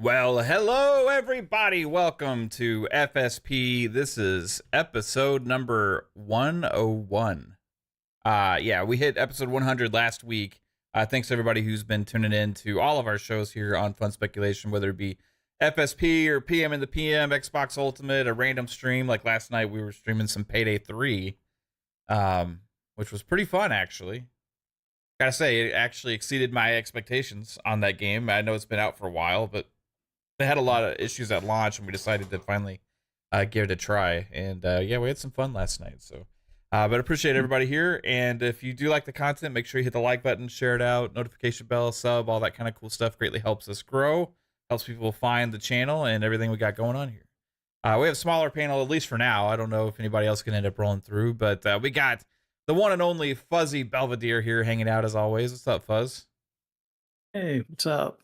Well, hello everybody. Welcome to FSP. This is episode number 101. Yeah, we hit episode 100 last week. Thanks to everybody who's been tuning in to all of our shows here on Fun Speculation, whether it be FSP or PM in the PM, Xbox Ultimate, a random stream. Like last night, we were streaming some Payday 3, which was pretty fun, actually. Gotta say, it actually exceeded my expectations on that game. I know it's been out for a while, but they had a lot of issues at launch, and we decided to finally give it a try. And yeah, we had some fun last night. So, but appreciate everybody here. And if you do like the content, make sure you hit the like button, share it out, notification bell, sub, all that kind of cool stuff. Greatly helps us grow, helps people find the channel and everything we got going on here. We have a smaller panel, at least for now. I don't know if anybody else can end up rolling through, but we got the one and only Fuzzy Belvedere here hanging out as always. What's up, Fuzz? Hey, what's up?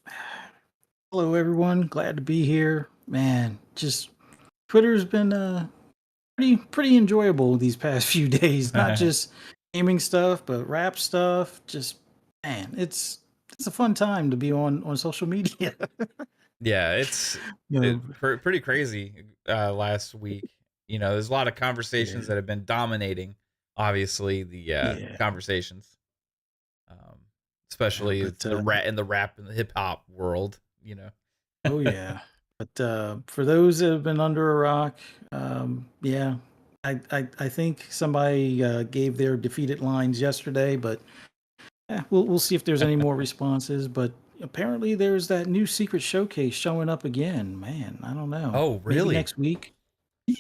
Hello, everyone. Glad to be here. Man, just Twitter's been pretty enjoyable these past few days. Not just gaming stuff, but rap stuff. Just man, it's a fun time to be on social media. Yeah, it's You know, pretty crazy last week. You know, there's a lot of conversations yeah, that have been dominating, obviously, the yeah, conversations, um, yeah. especially But the rap and the hip hop world. You know, oh yeah. But for those that have been under a rock, yeah, I think somebody gave their defeated lines yesterday, but yeah, we'll see if there's any more responses. But apparently, there's that new secret showcase showing up again. Man, I don't know. oh Maybe really? next week.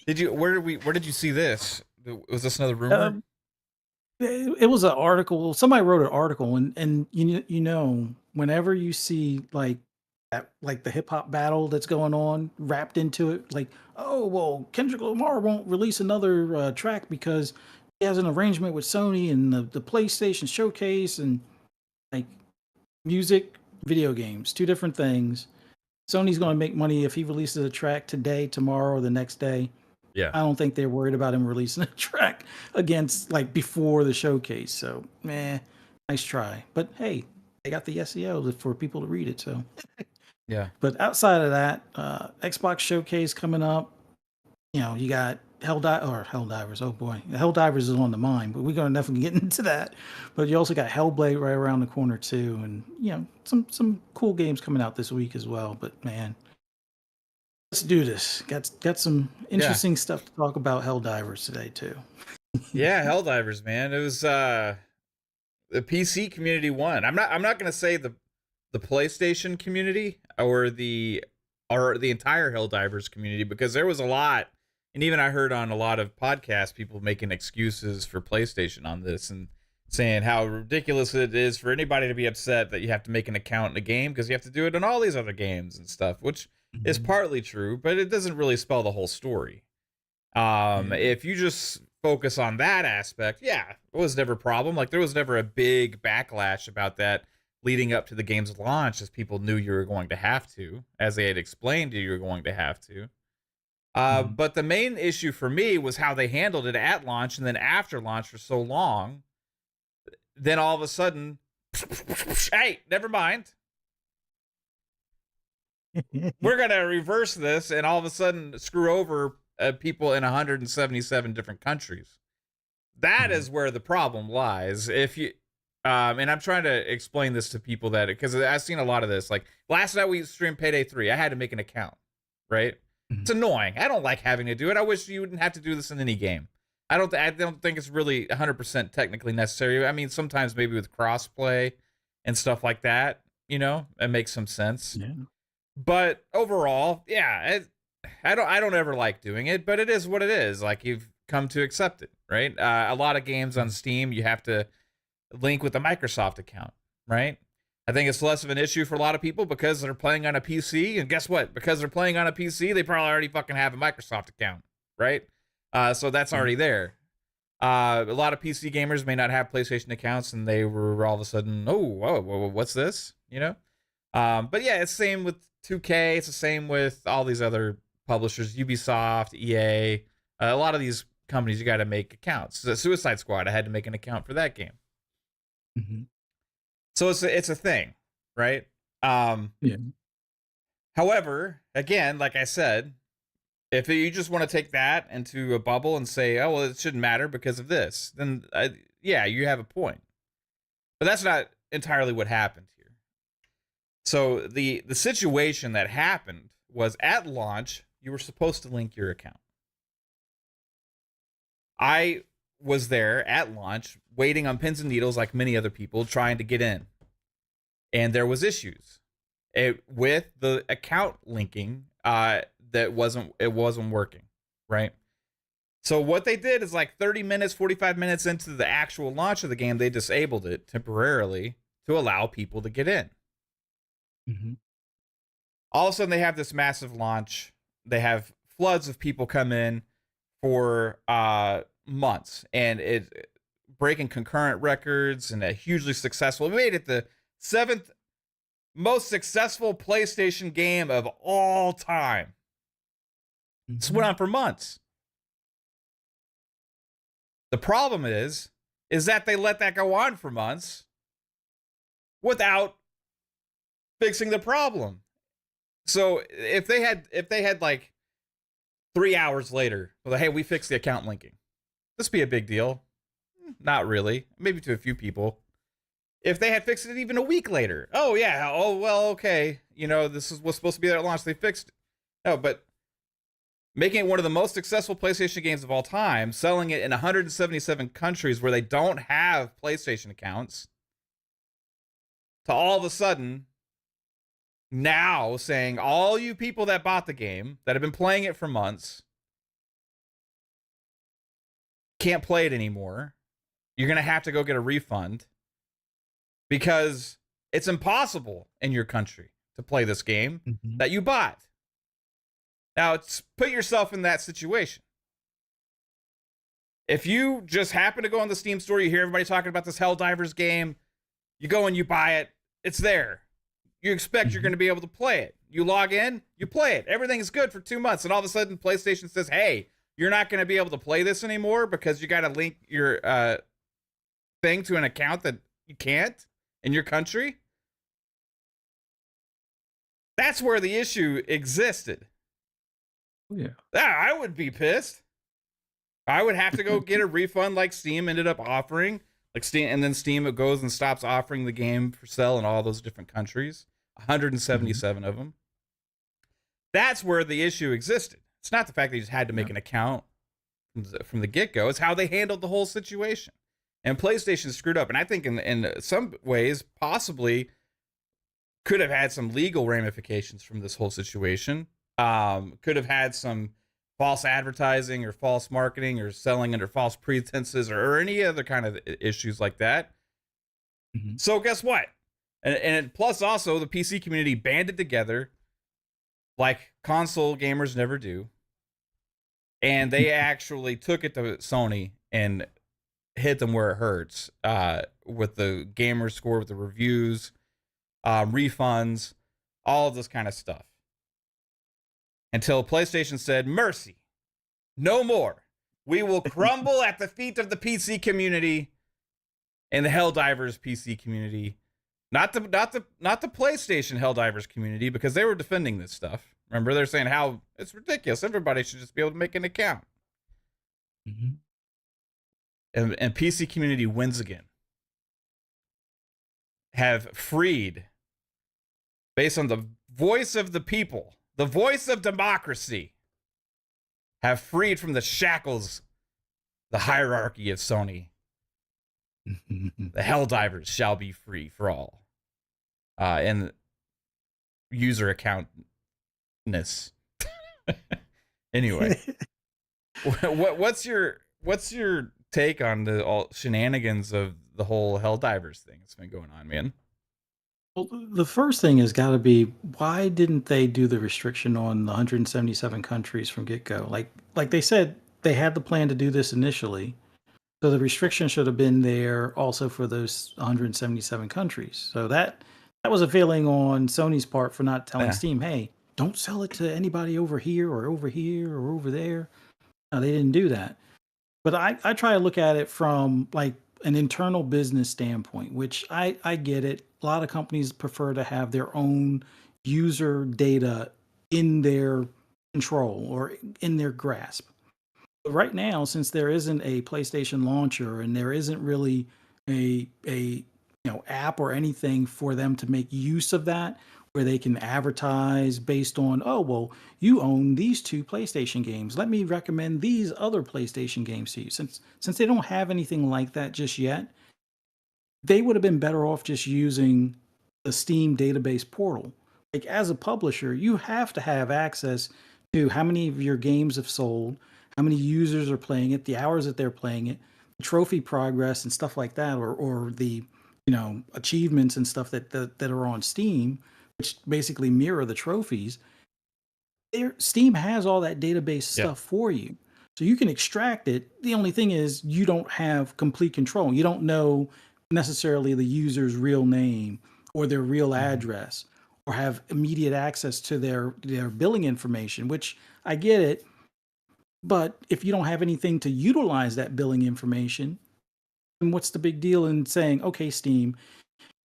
Where did you see this? Was this another rumor? Um, it was an article. Somebody wrote an article, and you know, whenever you see like the hip hop battle that's going on wrapped into it, like, oh well, Kendrick Lamar won't release another track because he has an arrangement with Sony and the PlayStation showcase and like music, video games, two different things. Sony's going to make money if he releases a track today, tomorrow, or the next day. Yeah, I don't think they're worried about him releasing a track against like before the showcase. So, nice try. But hey, they got the SEO for people to read it. So, yeah. but outside of that, Xbox showcase coming up. You know, you got Helldivers. Oh boy, Helldivers is on the mind, but we're gonna definitely get into that. But you also got Hellblade right around the corner too, and you know some cool games coming out this week as well. But man, let's do this. Got some Yeah. interesting stuff to talk about Helldivers today too. Yeah, Helldivers, man. It was the PC community won. I'm not gonna say the PlayStation community or the entire Helldivers community, because there was a lot, and even I heard on a lot of podcasts people making excuses for PlayStation on this and saying how ridiculous it is for anybody to be upset that you have to make an account in a game because you have to do it in all these other games and stuff, which is Mhm. partly true, but it doesn't really spell the whole story. Yeah. If you just focus on that aspect, yeah, it was never a problem. Like there was never a big backlash about that leading up to the game's launch, as people knew you were going to have to, as they had explained you were going to have to. Mhm. But the main issue for me was how they handled it at launch and then after launch for so long. Then all of a sudden, hey, never mind. We're gonna reverse this, and all of a sudden screw over people in 177 different countries. That Mhm. is where the problem lies. If you and I'm trying to explain this to people, that because I've seen a lot of this. Like last night we streamed Payday 3. I had to make an account, right? Mhm. It's annoying. I don't like having to do it. I wish you wouldn't have to do this in any game. I don't think it's really 100% technically necessary. I mean, sometimes maybe with crossplay and stuff like that, you know, it makes some sense. Yeah. But overall, yeah, I don't ever like doing it, but it is what it is. Like you've come to accept it, right? A lot of games on Mhm. Steam you have to link with a Microsoft account, right? I think it's less of an issue for a lot of people because they're playing on a PC, and guess what? Because they're playing on a PC, they probably already fucking have a Microsoft account, right? So that's Yeah. already there. A lot of PC gamers may not have PlayStation accounts, and they were all of a sudden, oh, whoa, whoa, what's this? You know? But yeah, it's the same with 2K. It's the same with all these other publishers, Ubisoft, EA. A lot of these companies, you got to make accounts. The Suicide Squad, I had to make an account for that game. Mhm. So it's a thing, right? Um, Yeah. However, again, like I said, if you just want to take that into a bubble and say, oh, well, it shouldn't matter because of this, then yeah, you have a point. But that's not entirely what happened here. So the situation that happened was at launch, you were supposed to link your account. I was there at launch waiting on pins and needles like many other people trying to get in. And there was issues with the account linking that wasn't working, right? So what they did is like 30 minutes, 45 minutes into the actual launch of the game, they disabled it temporarily to allow people to get in. Mm-hmm. All of a sudden, they have this massive launch. They have floods of people come in for months, and it breaking concurrent records and a hugely successful. We made it the 7th most successful PlayStation game of all time. Mm-hmm. This went on for months. The problem is that they let that go on for months without fixing the problem. So if they had like 3 hours later, well, hey, we fixed the account linking, this would be a big deal. Not really. Maybe to a few people. If they had fixed it even a week later, oh yeah, oh well, okay, this was supposed to be there at launch, they fixed it. No, but making it one of the most successful PlayStation games of all time, selling it in 177 countries where they don't have PlayStation accounts, to all of a sudden now saying all you people that bought the game, that have been playing it for months, can't play it anymore. You're going to have to go get a refund because it's impossible in your country to play this game that you bought. Now, put yourself in that situation. If you just happen to go on the Steam store, you hear everybody talking about this Helldivers game, you go and you buy it, it's there. You expect you're going to be able to play it. You log in, you play it. Everything is good for 2 months, and all of a sudden PlayStation says, hey, you're not going to be able to play this anymore because you got to link your thing to an account that you can't in your country. That's where the issue existed. Yeah. I would be pissed. I would have to go get a refund like Steam ended up offering. Like Steam, and then Steam goes and stops offering the game for sale in all those different countries. 177 of them. That's where the issue existed. It's not the fact that you just had to make an account from the get-go. It's how they handled the whole situation. And PlayStation screwed up. And I think in some ways, possibly could have had some legal ramifications from this whole situation. Could have had some false advertising or false marketing or selling under false pretenses or any other kind of issues like that. Mm-hmm. So guess what? And plus also the PC community banded together like console gamers never do. And they actually took it to Sony and hit them where it hurts with the gamer score, with the reviews, refunds, all of this kind of stuff. Until PlayStation said, mercy, no more. We will crumble at the feet of the PC community and the Helldivers PC community. Not the PlayStation Helldivers community, because they were defending this stuff. Remember, they're saying how it's ridiculous. Everybody should just be able to make an account. Mm-hmm. And PC community wins again. Have freed, based on the voice of the people, the voice of democracy, have freed from the shackles, the hierarchy of Sony. The Helldivers shall be free for all. And user accountness. Anyway, what's your take on the all shenanigans of the whole Helldivers thing that's been going on, man? Well, the first thing has got to be, why didn't they do the restriction on the 177 countries from get-go? Like they said, they had the plan to do this initially. So the restriction should have been there also for those 177 countries. So that was a failing on Sony's part for not telling Steam, hey, don't sell it to anybody over here or over here or over there. No, they didn't do that. But I try to look at it from like an internal business standpoint, which I get it. A lot of companies prefer to have their own user data in their control or in their grasp. But right now, since there isn't a PlayStation launcher and there isn't really a app or anything for them to make use of that, where they can advertise based on, oh well, you own these two PlayStation games. Let me recommend these other PlayStation games to you. Since they don't have anything like that just yet, they would have been better off just using the Steam database portal. Like as a publisher, you have to have access to how many of your games have sold, how many users are playing it, the hours that they're playing it, trophy progress and stuff like that, or the achievements and stuff that are on Steam, which basically mirror the trophies. Steam has all that database Yeah. stuff for you. So you can extract it. The only thing is you don't have complete control. You don't know necessarily the user's real name or their real address or have immediate access to their billing information, which I get it. But if you don't have anything to utilize that billing information, then what's the big deal in saying, okay, Steam,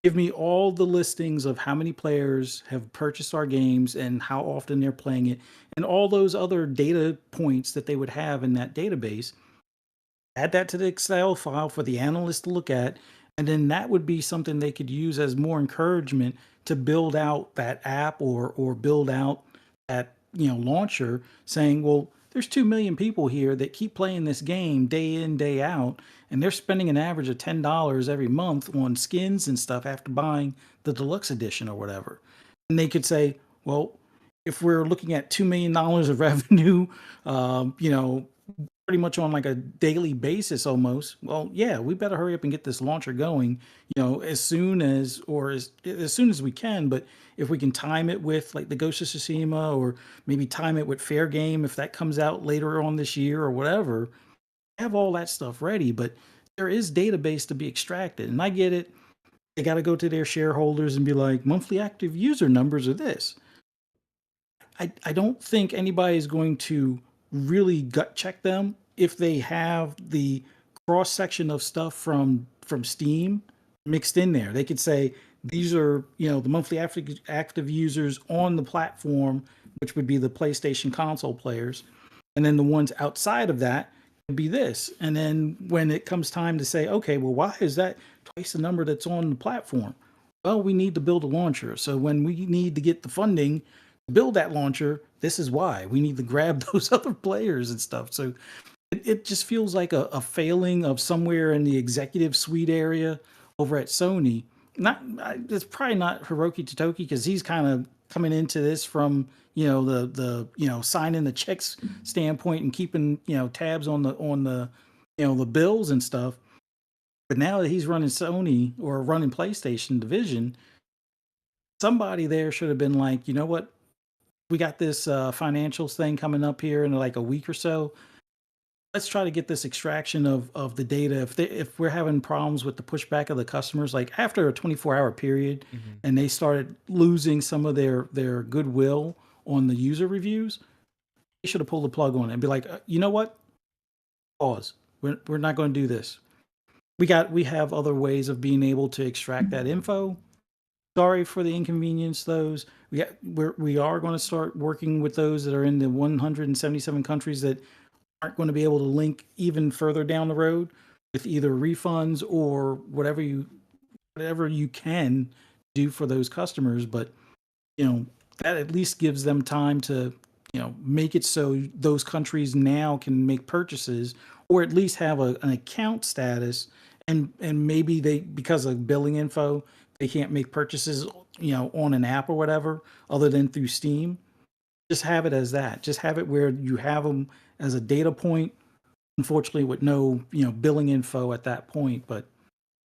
give me all the listings of how many players have purchased our games and how often they're playing it, and all those other data points that they would have in that database. Add that to the Excel file for the analyst to look at, and then that would be something they could use as more encouragement to build out that app or build out that launcher, saying, well, there's 2 million people here that keep playing this game day in day out, and they're spending an average of $10 every month on skins and stuff after buying the deluxe edition or whatever. And they could say, well, if we're looking at $2 million of revenue, pretty much on like a daily basis almost, well, yeah, we better hurry up and get this launcher going, as soon as, or as soon as we can. But if we can time it with like the Ghost of Tsushima, or maybe time it with Fair Game if that comes out later on this year or whatever, have all that stuff ready. But there is database to be extracted, and I get it. They got to go to their shareholders and be like, monthly active user numbers are this. I don't think anybody is going to really gut check them if they have the cross section of stuff from Steam mixed in there. They could say these are the monthly active users on the platform, which would be the PlayStation console players, and then the ones outside of that would be this. And then when it comes time to say, okay, well, why is that twice the number that's on the platform? Well, we need to build a launcher. So when we need to get the funding to build that launcher, this is why we need to grab those other players and stuff. So it just feels like a failing of somewhere in the executive suite area over at Sony. It's probably not Hiroki Totoki, because he's kind of coming into this from the signing the checks standpoint and keeping tabs on the the bills and stuff. But now that he's running Sony or running PlayStation division, somebody there should have been like, you know what, we got this financials thing coming up here in like a week or so. Let's try to get this extraction of the data. If we're having problems with the pushback of the customers, like after a 24-hour period, and they started losing some of their goodwill on the user reviews, they should have pulled the plug on it and be like, you know what? Pause. We're not going to do this. We have other ways of being able to extract that info. Sorry for the inconvenience. Those we are going to start working with those that are in the 177 countries that aren't going to be able to link even further down the road with either refunds or whatever you can do for those customers. But that at least gives them time to make it so those countries now can make purchases, or at least have an account status, and maybe they, because of billing info, they can't make purchases on an app or whatever other than through Steam. Just have it as that. Just have it where you have them as a data point, unfortunately with no billing info at that point. But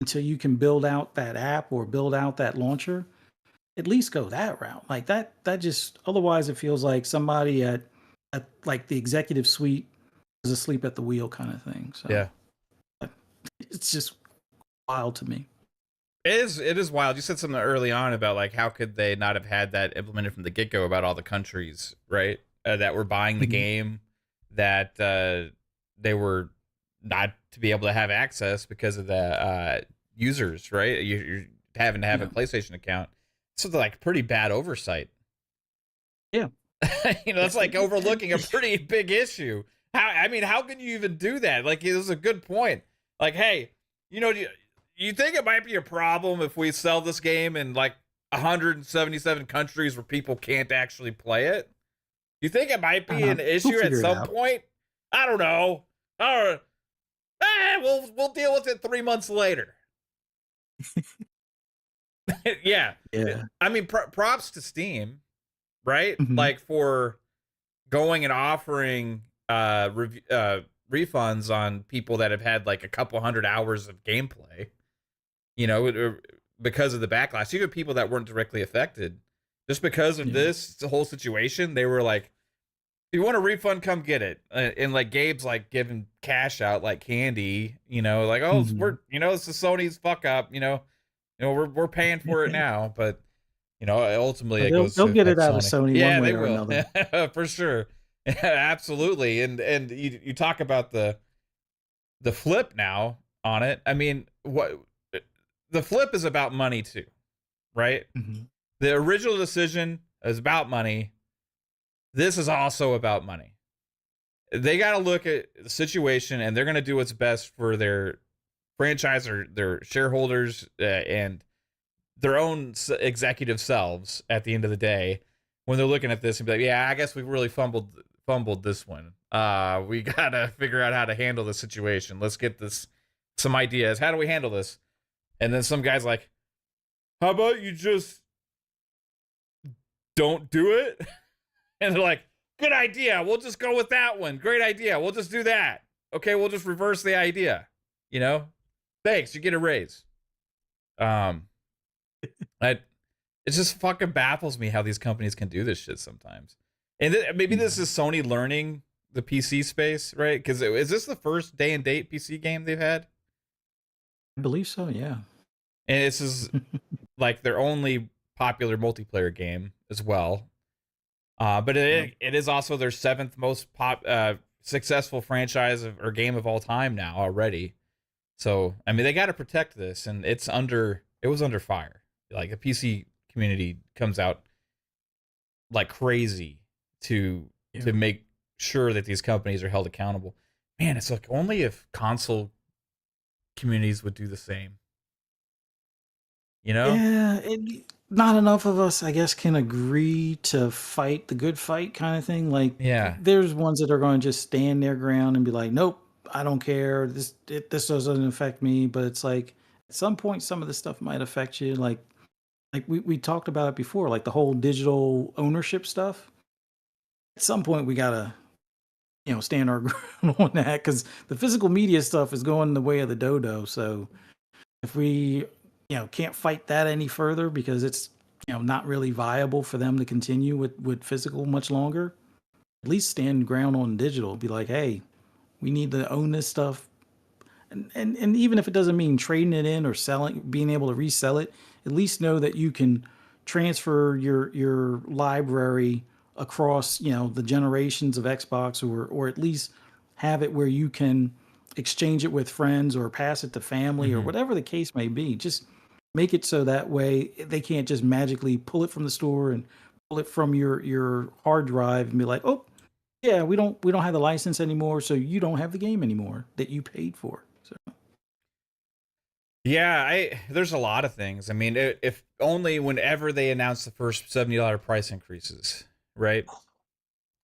until you can build out that app or build out that launcher, at least go that route. Like that just, otherwise it feels like somebody at like the executive suite is asleep at the wheel kind of thing. So yeah, it's just wild to me. It is wild. You said something early on about like how could they not have had that implemented from the get go about all the countries, right? That were buying the game, that they were not to be able to have access because of the users, right? You're having to have a PlayStation account. So they're like pretty bad oversight Yeah. That's like overlooking a pretty big issue. How can you even do that? Like, it was a good point. Like, hey, you think it might be a problem if we sell this game in like 177 countries where people can't actually play it? You think it might be an We'll issue at figure it some out. point? I don't know. We'll deal with it 3 months later. Yeah. Yeah. I mean, props to Steam, right? Mhm. Like, for going and offering refunds on people that have had like a couple hundred hours of gameplay, because of the backlash. Even people that weren't directly affected, just because of Yeah. this whole situation, they were like, if you want a refund, come get it. And like Gabe's like giving cash out like candy, like, oh, Mhm. it's the Sony's fuck up, we're paying for it now, but ultimately But it goes they'll to get it affect out of Sony. Sony one Yeah, way they or will. another. For sure. Absolutely. And you talk about the flip now on it. I mean, what the flip is about money too, right? Mhm. The original decision is about money. This is also about money. They got to look at the situation, and they're going to do what's best for their franchise or their shareholders, and their own executive selves at the end of the day, when they're looking at this and be like, yeah, I guess we really fumbled this one. We gotta figure out how to handle the situation. Let's get some ideas. How do we handle this? And then some guy's like, how about you just don't do it? And they're like, good idea. We'll just go with that one. Great idea. We'll just do that. Okay, we'll just reverse the idea. Thanks. You get a raise. Um, I It just fucking baffles me how these companies can do this shit sometimes. And maybe this Yeah. is Sony learning the PC space, right? Because is this the first day and date PC game they've had? I believe so, yeah. And this is like their only popular multiplayer game as well. But Yeah. it is also their seventh most successful franchise or game of all time now already. So I mean, they got to protect this, and it was under fire. Like, the PC community comes out like crazy to Yeah. make sure that these companies are held accountable. Man, it's like, only if console communities would do the same, you know? Yeah, not enough of us, I guess, can agree to fight the good fight kind of thing. Like, Yeah. there's ones that are going to just stand their ground and be like, "Nope, I don't care. This doesn't affect me." But it's like, at some point, some of this stuff might affect you. Like we talked about it before, like the whole digital ownership stuff. At some point, we gotta stand our ground on that, because the physical media stuff is going the way of the dodo. So if we can't fight that any further, because it's not really viable for them to continue with physical much longer, at least stand ground on digital. Be like, hey, we need to own this stuff. And even if it doesn't mean trading it in or selling, being able to resell it, at least know that you can transfer your library across the generations of Xbox, or at least have it where you can exchange it with friends or pass it to family or Hmm. whatever the case may be. Just make it so that way they can't just magically pull it from the store and pull it from your hard drive and be like, oh yeah, we don't have the license anymore, so you don't have the game anymore that you paid for. So Yeah, there's a lot of things. I mean, if only whenever they announce the first $70 price increases, right?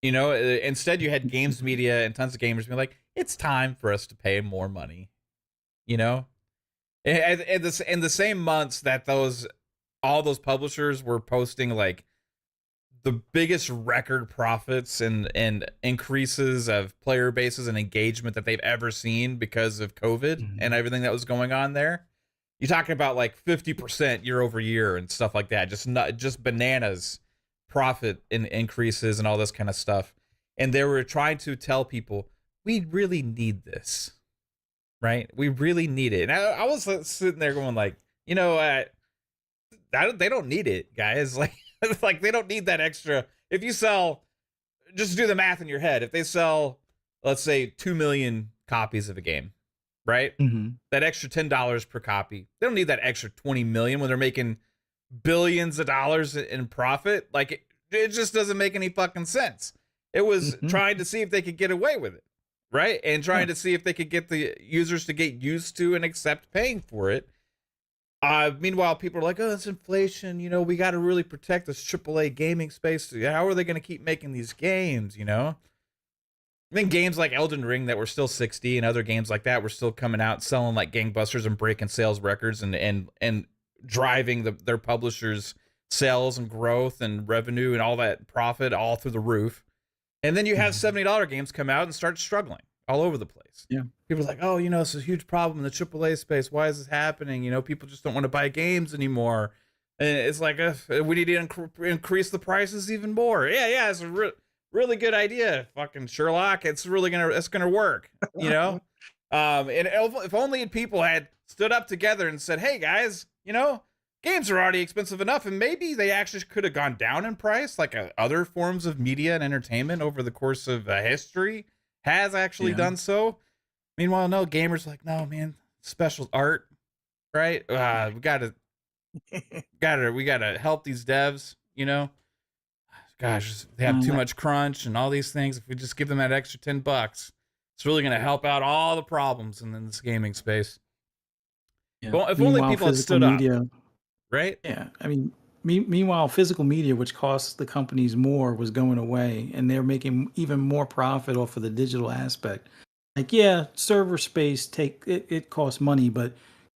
Instead you had games media and tons of gamers be like, it's time for us to pay more money, you know? In the same months that all those publishers were posting like the biggest record profits and increases of player bases and engagement that they've ever seen because of COVID and mhm. everything that was going on there. You're talking about like 50% year over year and stuff like that. Just bananas profit increases and all this kind of stuff. And they were trying to tell people, we really need this, right? We really need it. And I was sitting there going like, they don't need it, guys. Like, like, they don't need that extra. If you sell, just do the math in your head. If they sell, let's say, 2 million copies of a game, right? Mhm. That extra $10 per copy, they don't need that extra 20 million when they're making billions of dollars in profit. Like, it just doesn't make any fucking sense. It was Hmm. trying to see if they could get away with it, right? And Yeah. trying to see if they could get the users to get used to and accept paying for it. Meanwhile, people are like, "Oh, it's inflation. We got to really protect this AAA gaming space. How are they going to keep making these games?" I mean, games like Elden Ring that were still 60 and other games like that were still coming out selling like gangbusters and breaking sales records and driving their publishers' sales and growth and revenue and all that profit all through the roof. And then you have Mhm. $70 games come out and start struggling all over the place. Yeah. People are like, "Oh, it's a huge problem in the AAA space. Why is this happening? People just don't want to buy games anymore." And it's like, we need to increase the prices even more. Yeah, it's a really good idea, fucking Sherlock. It's gonna work, And if only people had stood up together and said, "Hey guys, games are already expensive enough, and maybe they actually could have gone down in price, like other forms of media and entertainment over the course of history has actually Yeah. done so." Meanwhile, no, gamers like, "No, man, special art, right? We gotta help these devs. Gosh, they have too And much crunch and all these things. If we just give them that extra $10, it's really gonna help out all the problems in this gaming space." yeah. Well, if only Meanwhile, people had physical stood up, media. right? Yeah. I mean, meanwhile, physical media, which costs the companies more, was going away, and they're making even more profit off of the digital aspect. Like, yeah, server space it costs money, but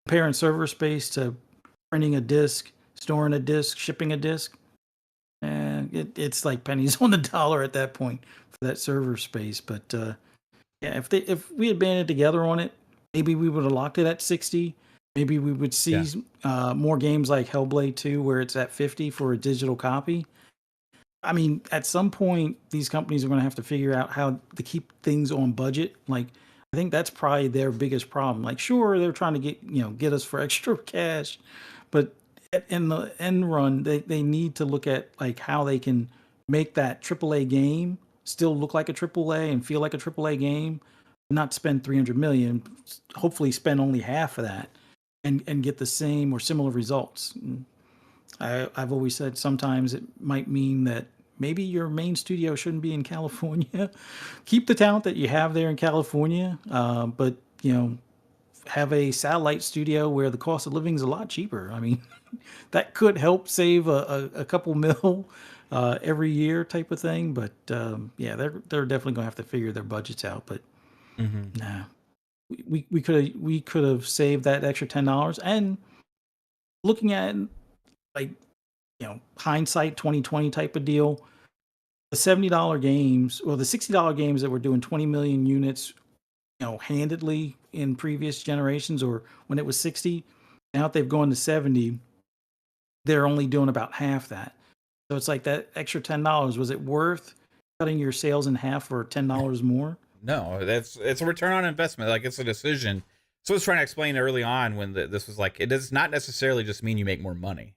comparing server space to printing a disk, storing a disk, shipping a disk, and it's like pennies on the dollar at that point for that server space. But yeah, if we had banded together on it, maybe we would have locked it at 60. Maybe we would Yeah. see more games like Hellblade 2 where it's at 50 for a digital copy. I mean, at some point, these companies are going to have to figure out how to keep things on budget. Like, I think that's probably their biggest problem. Like, sure, they're trying to get us for extra cash, but in the end run, they need to look at like how they can make that AAA game still look like a AAA and feel like a AAA game, not spend 300 million. Hopefully, spend only half of that and get the same or similar results. I've always said sometimes it might mean that maybe your main studio shouldn't be in California. Keep the talent that you have there in California, but have a satellite studio where the cost of living is a lot cheaper. I mean, that could help save a couple mil every year, type of thing. But yeah, they're definitely going to have to figure their budgets out. But Mm-hmm. nah, we could have saved that extra $10 and looking at like hindsight 2020 type of deal, the $70 games or the $60 games that were doing 20 million units handedly in previous generations or when it was 60, now that they've gone to 70, they're only doing about half that. So it's like that extra $10, was it worth cutting your sales in half for $10 more? No, it's a return on investment. Like, it's a decision. So I was trying to explain early on when this was like, it does not necessarily just mean you make more money,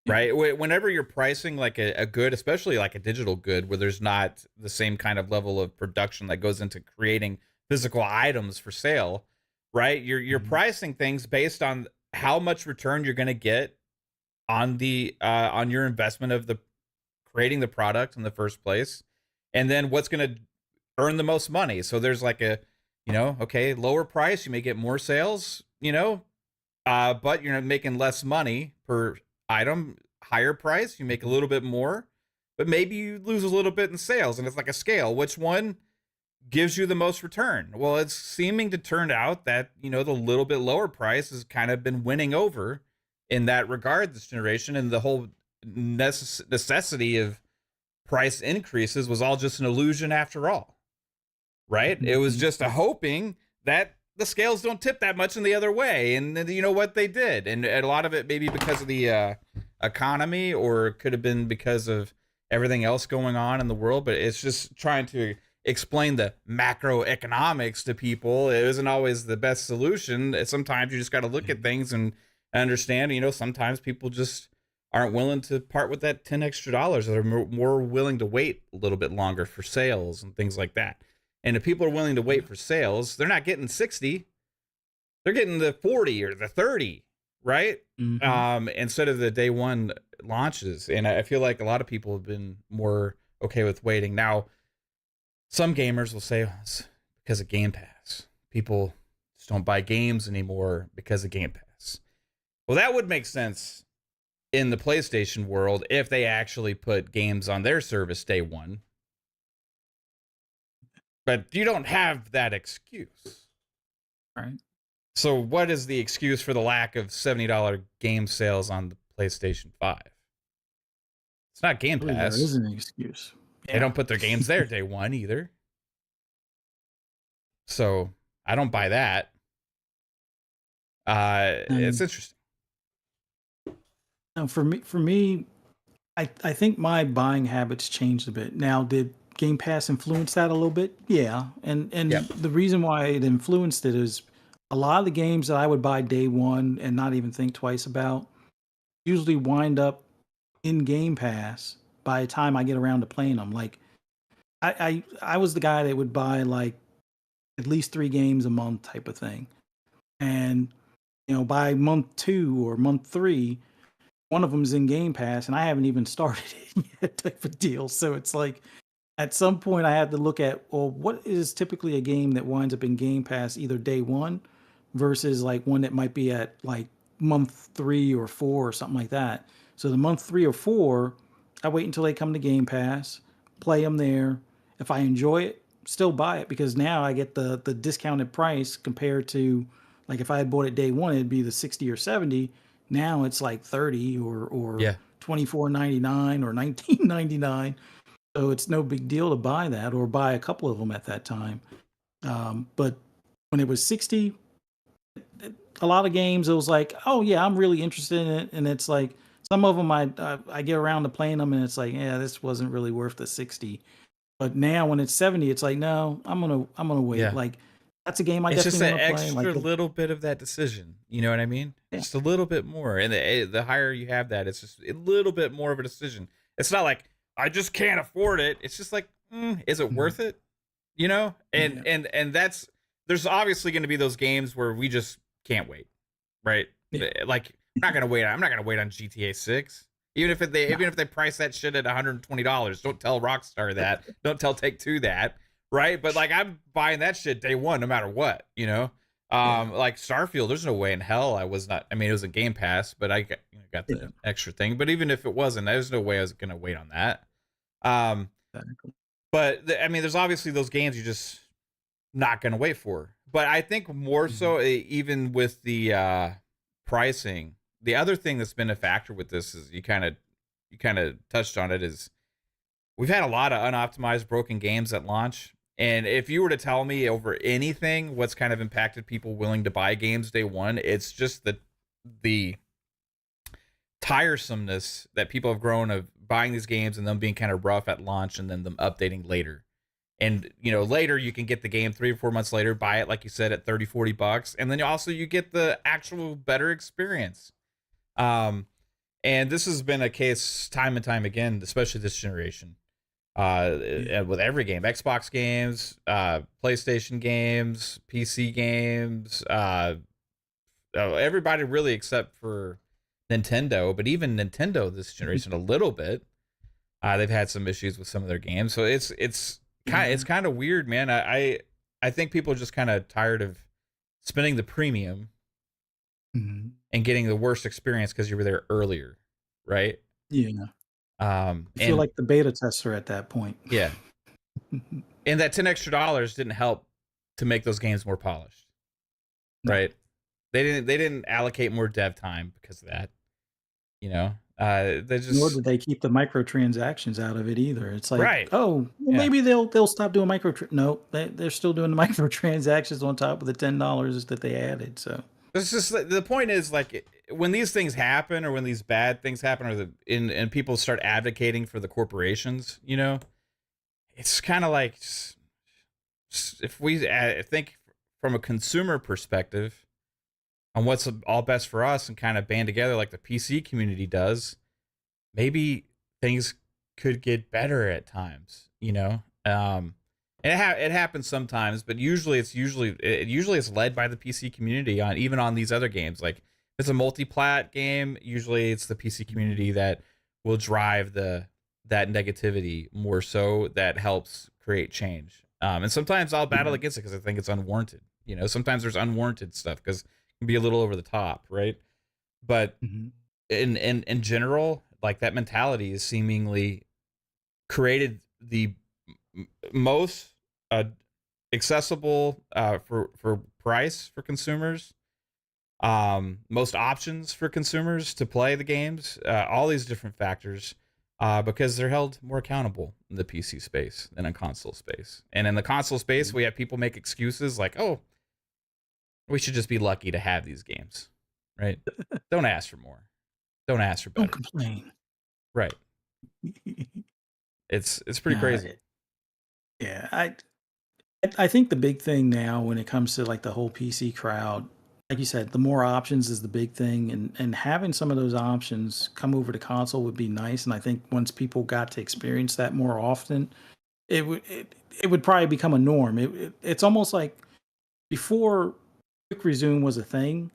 Yeah. right? Whenever you're pricing like a good, especially like a digital good, where there's not the same kind of level of production that goes into creating physical items for sale, right? You're Mhm. pricing things based on how much return you're going to get on your investment of the creating the product in the first place, and then what's going to earn the most money. So there's like okay, lower price, you may get more sales, but you're making less money per item. Higher price, you make a little bit more, but maybe you lose a little bit in sales. And it's like a scale. Which one gives you the most return? Well, it's seeming to turn out that, the little bit lower price has kind of been winning over in that regard this generation. And the whole necessity of price increases was all just an illusion after all, right? It was Mhm. just a hoping that the scales don't tip that much in the other way. And you know what they did. And a lot of it maybe because of the economy, or it could have been because of everything else going on in the world. But it's just trying to explain the macroeconomics to people. It isn't always the best solution. Sometimes you just got to look at Mhm. things and understand, sometimes people just aren't willing to part with that 10 extra dollars. That are more willing to wait a little bit longer for sales and things like that. And if people are willing to wait for sales, they're not getting 60, they're getting the 40 or the 30, right? Mhm. Instead of the day one launches, and I feel like a lot of people have been more okay with waiting. Now, some gamers will say, oh, it's because of Game Pass. People just don't buy games anymore because of Game Pass. Well, that would make sense in the PlayStation world if they actually put games on their service day one. But you don't have that excuse. Right. So what is the excuse for the lack of $70 game sales on the PlayStation 5? It's not Game Really, Pass. there is an excuse. They don't put their games there day one either. So I don't buy that. It's interesting. Now, for me, I think my buying habits changed a bit. Now, did Game Pass influence that a little bit? Yeah, and Yep. the reason why it influenced it is a lot of the games that I would buy day one and not even think twice about usually wind up in Game Pass by the time I get around to playing them. Like I was the guy that would buy like at least 3 games a month type of thing, and by month 2 or month 3, one of them's in Game Pass, and I haven't even started it yet type of deal. So it's like at some point I had to look at, well, what is typically a game that winds up in Game Pass either day one versus like one that might be at like month 3 or 4 or something like that. So the month 3 or 4, I wait until they come to Game Pass, play them there. If I enjoy it, still buy it, because now I get the discounted price compared to like if I had bought it day one, it'd be the 60 or 70. Now it's like 30 or Yeah. $24.99 or $19.99. So it's no big deal to buy that or buy a couple of them at that time. But when it was 60, a lot of games it was like, oh yeah, I'm really interested in it, and it's like some of them I get around to playing them, and it's like, yeah, this wasn't really worth the 60. But now when it's 70, it's like, no, I'm gonna wait. Yeah. Like that's a game I It's just definitely an want to play. extra Like little bit of that decision. You know what I mean? Yeah. Just a little bit more. And the higher you have that, it's just a little bit more of a decision. It's not like, I just can't afford it. It's just like, is it worth it? You know? And and that's, there's obviously going to be those games where we just can't wait, right? Yeah. Like, I'm not going to wait on GTA 6. Even if they price that shit at $120, don't tell Rockstar that. Don't tell Take-Two that, right? But like, I'm buying that shit day one, no matter what, you know. Like Starfield, there's no way in hell I was not. I mean, it was a Game Pass, but I got the extra thing. But even if it wasn't, there's no way I was gonna wait on that. But I mean, there's obviously those games you're just not gonna wait for. But I think more so, even with the pricing. The other thing that's been a factor with this is you kind of touched on it, is we've had a lot of unoptimized broken games at launch. And if you were to tell me over anything what's kind of impacted people willing to buy games day one, it's just the tiresomeness that people have grown of buying these games and them being kind of rough at launch and then them updating later. And later you can get the game 3 or 4 months later, buy it like you said at $30-$40, and then also you get the actual better experience. And this has been a case time and time again, especially this generation, with every game, Xbox games, PlayStation games, PC games, everybody really, except for Nintendo. But even Nintendo this generation, a little bit, they've had some issues with some of their games. So it's kind of weird, man. I think people are just kind of tired of spending the premium and getting the worst experience because you were there earlier, right? Yeah. I feel like the beta tester at that point. Yeah. And that $10 extra didn't help to make those games more polished, right? They didn't allocate more dev time because of that. They just, nor did they keep the microtransactions out of it either. It's like, right. Oh, well, maybe they'll stop doing no, they're still doing the microtransactions on top of the $10 that they added. So it's just, the point is, like, when these things happen, or when these bad things happen, or and people start advocating for the corporations, it's kind of like, if we think from a consumer perspective on what's all best for us and kind of band together like the PC community does, maybe things could get better at times, It happens sometimes, but usually it's led by the PC community even on these other games. Like it's a multi-plat game, usually it's the PC community that will drive that negativity more so that helps create change. And sometimes I'll battle Yeah. against it because I think it's unwarranted. Sometimes there's unwarranted stuff because it can be a little over the top, right? But Hmm. in general, like that mentality is seemingly created the most accessible for price for consumers, most options for consumers to play the games, all these different factors, because they're held more accountable in the PC space than in console space. And in the console space, we have people make excuses like, "Oh, we should just be lucky to have these games," right? Don't ask for more. Don't ask for Don't better. complain. Right. It's pretty Nah, crazy. yeah, I think the big thing now when it comes to like the whole PC crowd, like you said, the more options is the big thing, and having some of those options come over to console would be nice. And I think once people got to experience that more often, it would probably become a norm. It's almost like before quick resume was a thing,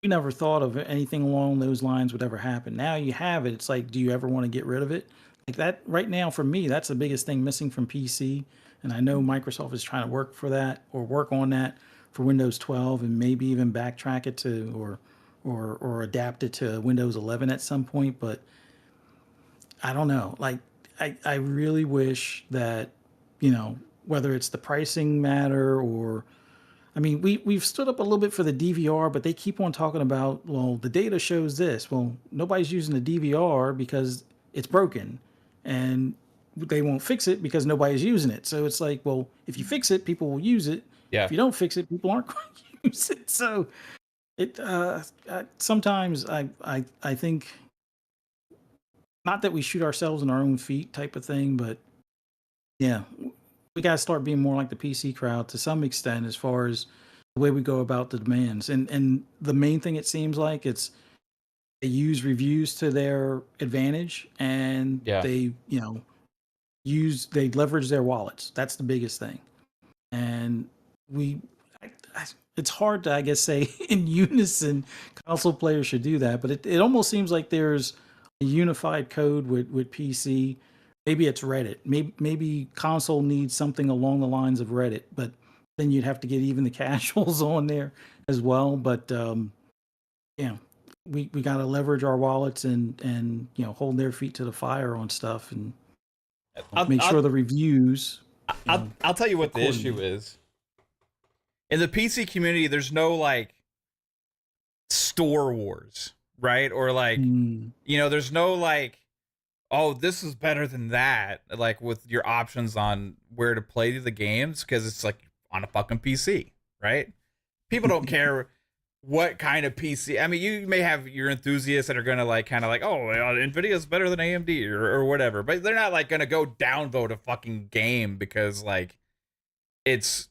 we never thought of anything along those lines would ever happen. Now you have it. It's like, do you ever want to get rid of it? Like that right now for me, that's the biggest thing missing from PC. And I know Microsoft is trying to work for that or work on that for Windows 12 and maybe even backtrack it to or adapt it to Windows 11 at some point. But I don't know. Like I really wish that, whether it's the pricing matter or I mean, we've stood up a little bit for the DVR, but they keep on talking about, well, the data shows this. Well, nobody's using the DVR because it's broken, and they won't fix it because nobody's using it. So it's like, well, if you fix it, people will use it. Yeah. If you don't fix it, people aren't going to use it. So sometimes I think not that we shoot ourselves in our own feet type of thing, but yeah, we got to start being more like the PC crowd to some extent as far as the way we go about the demands. And the main thing it seems like it's they use reviews to their advantage and Yeah. they, they leverage their wallets. That's the biggest thing. And we it's hard to I guess say in unison console players should do that, but it almost seems like there's a unified code with PC. Maybe it's Reddit. Maybe console needs something along the lines of Reddit, but then you'd have to get even the casuals on there as well. But yeah, we got to leverage our wallets and hold their feet to the fire on stuff and I'll, make I'll, sure the reviews I'll tell you what the issue accordingly. is. In the PC community, there's no like store wars, right? Or like, Mm, there's no like, oh, this is better than that, like with your options on where to play the games, because it's like on a fucking PC, right? People don't care what kind of PC. I mean, you may have your enthusiasts that are gonna like kind of like, oh, Nvidia's better than AMD or whatever, but they're not like gonna go downvote a fucking game because like it's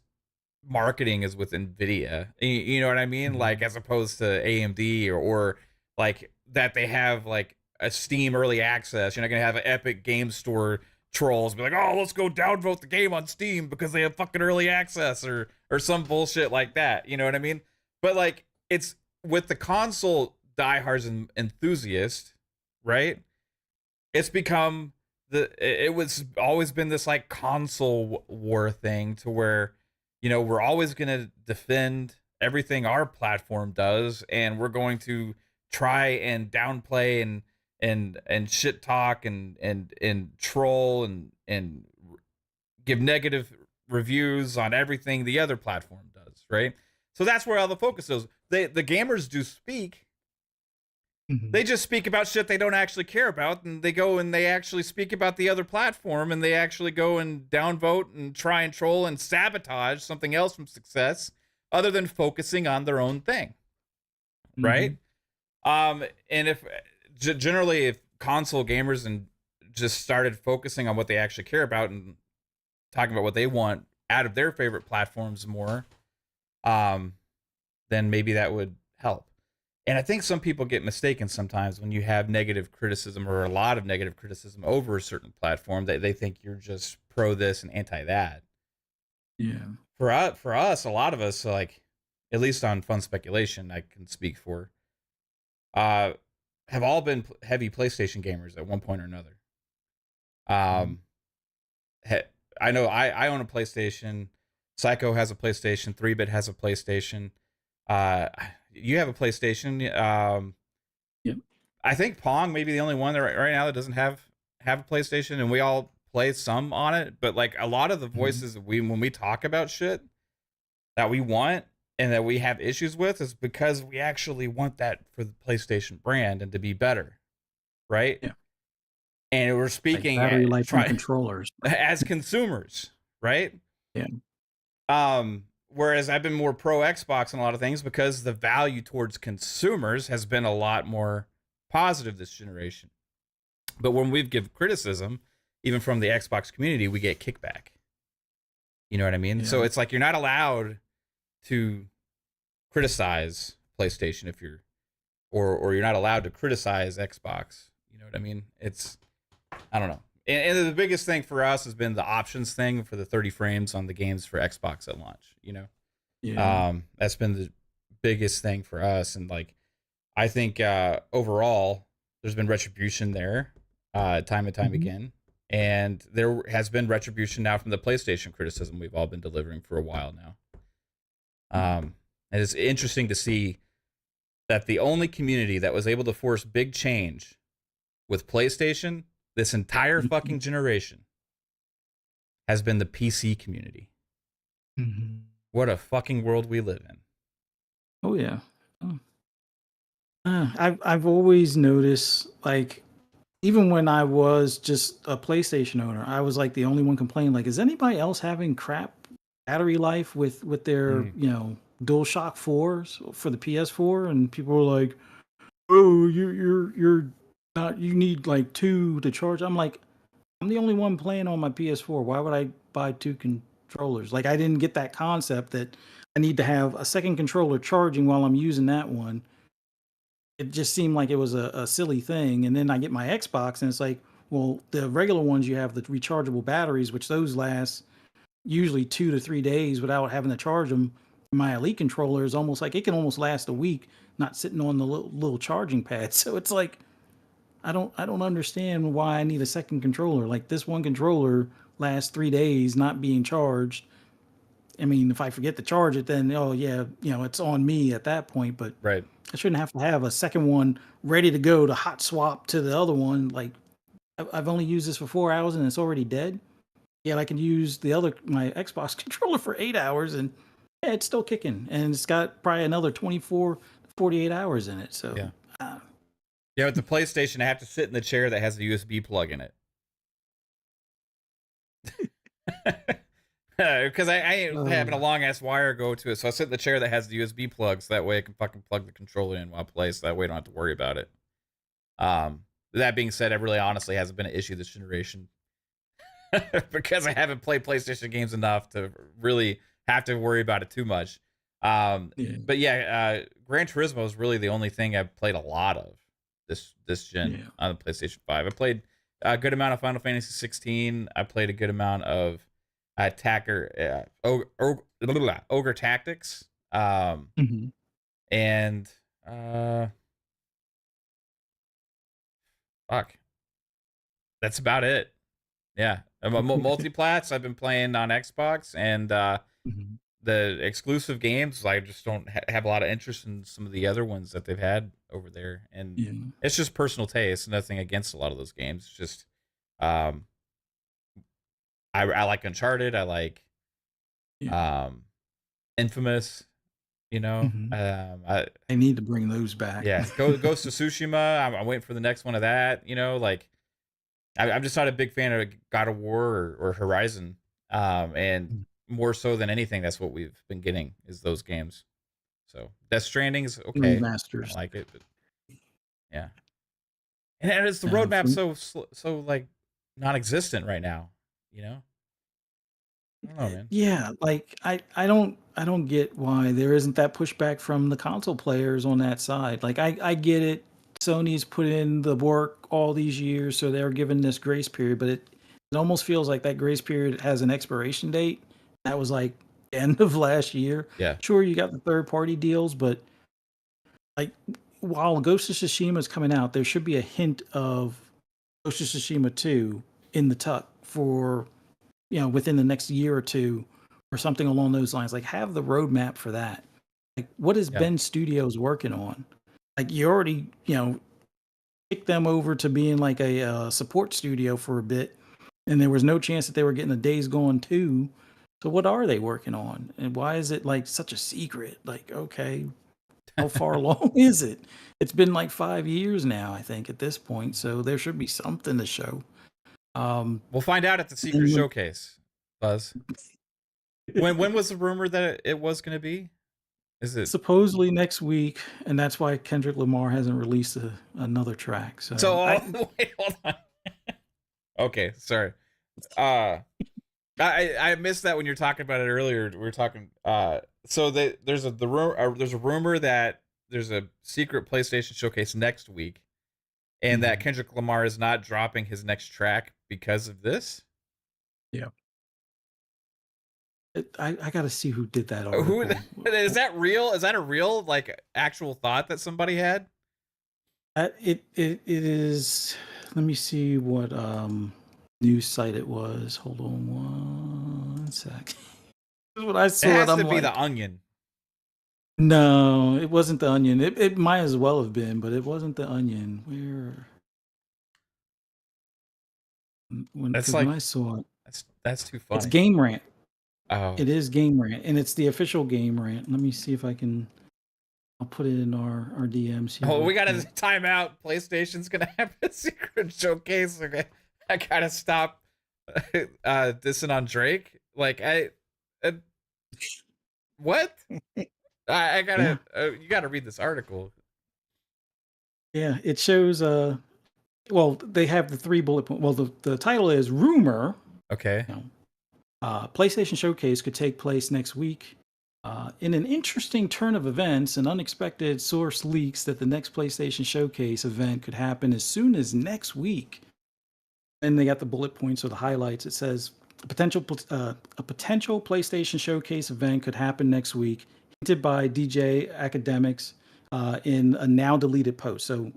marketing is with Nvidia. You know what I mean? Like mhm. as opposed to AMD or like that they have like a Steam early access. You're not gonna have an Epic Game Store trolls be like, oh, let's go downvote the game on Steam because they have fucking early access or some bullshit like that. You know what I mean? But like it's with the console diehards and enthusiasts, right? It's become it was always been this like console war thing to where we're always going to defend everything our platform does, and we're going to try and downplay and shit talk and troll and give negative reviews on everything the other platform does, right? So that's where all the focus is. The gamers do speak, Mhm. they just speak about shit they don't actually care about, and they go and they actually speak about the other platform, and they actually go and downvote and try and troll and sabotage something else from success other than focusing on their own thing, right? Mhm. And if generally if console gamers and just started focusing on what they actually care about and talking about what they want out of their favorite platforms more, um then maybe that would help. And I think some people get mistaken sometimes when you have negative criticism or a lot of negative criticism over a certain platform that they think you're just pro this and anti that. Yeah. For us, a lot of us, like at least on Fun Speculation, I can speak for. uh, have all been heavy PlayStation gamers at one point or another. Mhm. Um, I know I own a PlayStation. Psycho has a PlayStation. 3-Bit has a PlayStation. Uh, you have a PlayStation. Yep. I think Pong may be the only one that right now that doesn't have a PlayStation, and we all play some on it. But like a lot of the Mhm. voices that when we talk about shit that we want and that we have issues with is because we actually want that for the PlayStation brand and to be better, right? Yeah. And we're Like speaking battery life on try controllers. as consumers, right? Yeah. Whereas I've been more pro Xbox on a lot of things because the value towards consumers has been a lot more positive this generation. But when we give criticism, even from the Xbox community, we get kickback. You know what I mean? Yeah. So it's like you're not allowed to criticize PlayStation if you're or you're not allowed to criticize Xbox. You know what I mean? It's I don't know. And the biggest thing for us has been the options thing for the 30 frames on the games for Xbox at launch, you know? Yeah. That's been the biggest thing for us. And like I think overall there's been retribution there, time and time Mhm. again. And there has been retribution now from the PlayStation criticism we've all been delivering for a while now. Yeah. And it's interesting to see that the only community that was able to force big change with PlayStation this entire Mhm. fucking generation has been the PC community. Mhm. What a fucking world we live in. Oh yeah. Oh. I've always noticed, like, even when I was just a PlayStation owner, I was like the only one complaining. Like, is anybody else having crap battery life with their Mm. DualShock 4s for the PS4? And people were like, "Oh, you're not. You need like two to charge." I'm like, I'm the only one playing on my PS4. Why would I buy two controllers? Like, I didn't get that concept that I need to have a second controller charging while I'm using that one. It just seemed like it was a silly thing. And then I get my Xbox, and it's like, well, the regular ones, you have the rechargeable batteries, which those last usually 2 to 3 days without having to charge them. My Elite controller is almost like it can almost last a week, not sitting on the little charging pad. So it's like I don't understand why I need a second controller. Like, this one controller lasts 3 days not being charged. I mean, if I forget to charge it, then oh yeah, it's on me at that point. But Right. I shouldn't have to have a second one ready to go to hot swap to the other one. Like, I've only used this for 4 hours and it's already dead. Yet I can use my Xbox controller for 8 hours, and yeah, it's still kicking, and it's got probably another 24 to 48 hours in it. So, Yeah. uh, Yeah, with the PlayStation, I have to sit in the chair that has the USB plug in it. Because I ain't having a uh, long ass wire go to it. So I sit in the chair that has the USB plug so that way I can fucking plug the controller in while I play so that way I don't have to worry about it. That being said, it really honestly hasn't been an issue this generation because I haven't played PlayStation games enough to really have to worry about it too much. yeah, But yeah, Gran Turismo is really the only thing I've played a lot of this gen yeah. on the PlayStation 5. I played a good amount of Final Fantasy 16. I played a good amount of Ogre Tactics. Hmm. And uh, fuck, that's about it. Yeah, multiplats I've been playing on Xbox, and Hmm. the exclusive games I just don't have a lot of interest in some of the other ones that they've had over there, and Yeah, it's just personal taste. Nothing against a lot of those games. It's just um, I like Uncharted. I like yeah. um, Infamous. You know, Hmm. I I need to bring those back. yeah, Ghost of Tsushima. I'm waiting for the next one of that. You know, like I'm just not a big fan of God of War or Horizon. And more so than anything, that's what we've been getting is those games. So Death Stranding is okay. I Remasters. like it, but yeah. And it's the Uh, roadmap from so like non-existent right now. You know, I don't know, man. Yeah, like I don't get why there isn't that pushback from the console players on that side. Like, I get it. Sony's put in the work all these years, so they're given this grace period, but it almost feels like that grace period has an expiration date. That was like end of last year. Yeah, Sure, you got the third party deals, but like while Ghost of Tsushima is coming out, there should be a hint of Ghost of Tsushima 2 in the tuck for, within the next year or two or something along those lines. Like, have the roadmap for that. Like, what is Yeah. Ben Studios working on? Like, you already, kicked them over to being like a support studio for a bit, and there was no chance that they were getting a Days Gone 2. So what are they working on? And why is it like such a secret? Like, okay, how far along is it? It's been like 5 years now, I think, at this point. So there should be something to show. We'll find out at the secret and showcase, Buzz. When was the rumor that it was going to be? Is it supposedly next week, and that's why Kendrick Lamar hasn't released another track. So, wait, hold on. Okay, sorry. I missed that when you were talking about it earlier. We were talking. So there's a rumor that there's a secret PlayStation showcase next week, and that Kendrick Lamar is not dropping his next track because of this. Yeah. I got to see who did that article. Is that real? Is that a real like actual thought that somebody had? It is. Let me see what news site it was. Hold on one sec. This is what I saw. It has to be The Onion. No, it wasn't The Onion. It might as well have been, but it wasn't The Onion. When I saw it, that's too funny. it's Game Rant. Oh, it is Game Rant, and it's the official Game Rant. Let me see if I can. I'll put it in our DMs here. Oh, we got to time out. PlayStation's gonna have a secret showcase. Okay, I gotta stop dissing on Drake. Like what? I gotta. You gotta read this article. Yeah, it shows. Well, they have the 3 bullet points. Well, the title is Rumor. Okay. PlayStation Showcase could take place next week. In an interesting turn of events, an unexpected source leaks that the next PlayStation Showcase event could happen as soon as next week. And they got the bullet points or the highlights. It says a potential PlayStation Showcase event could happen next week, hinted by DJ Academics in a now deleted post. So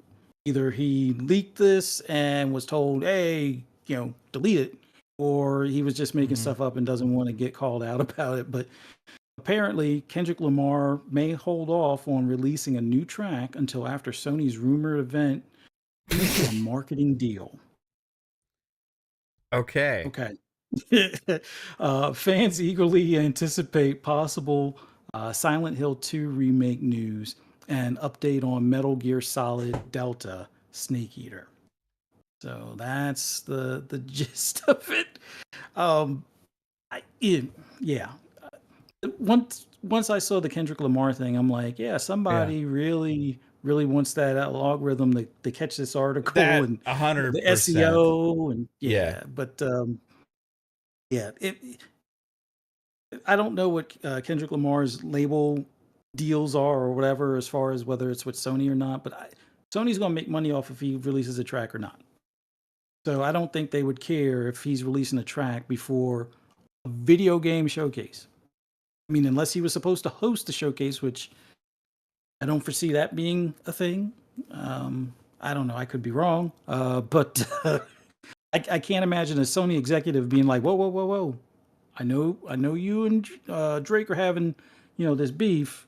either he leaked this and was told, "Hey, delete it," or he was just making stuff up and doesn't want to get called out about it. But apparently, Kendrick Lamar may hold off on releasing a new track until after Sony's rumored event is a marketing deal. Okay. Fans eagerly anticipate possible Silent Hill 2 remake news and update on Metal Gear Solid Delta Snake Eater. So that's the gist of it. Once I saw the Kendrick Lamar thing, I'm like, somebody really wants that algorithm to catch this article and 100% the SEO and but I don't know what Kendrick Lamar's label deals are or whatever as far as whether it's with Sony or not, but Sony's going to make money off if he releases a track or not. So I don't think they would care if he's releasing a track before a video game showcase. I mean, unless he was supposed to host the showcase, which I don't foresee that being a thing. I don't know. I could be wrong. But I can't imagine a Sony executive being like, whoa. I know you and Drake are having, this beef.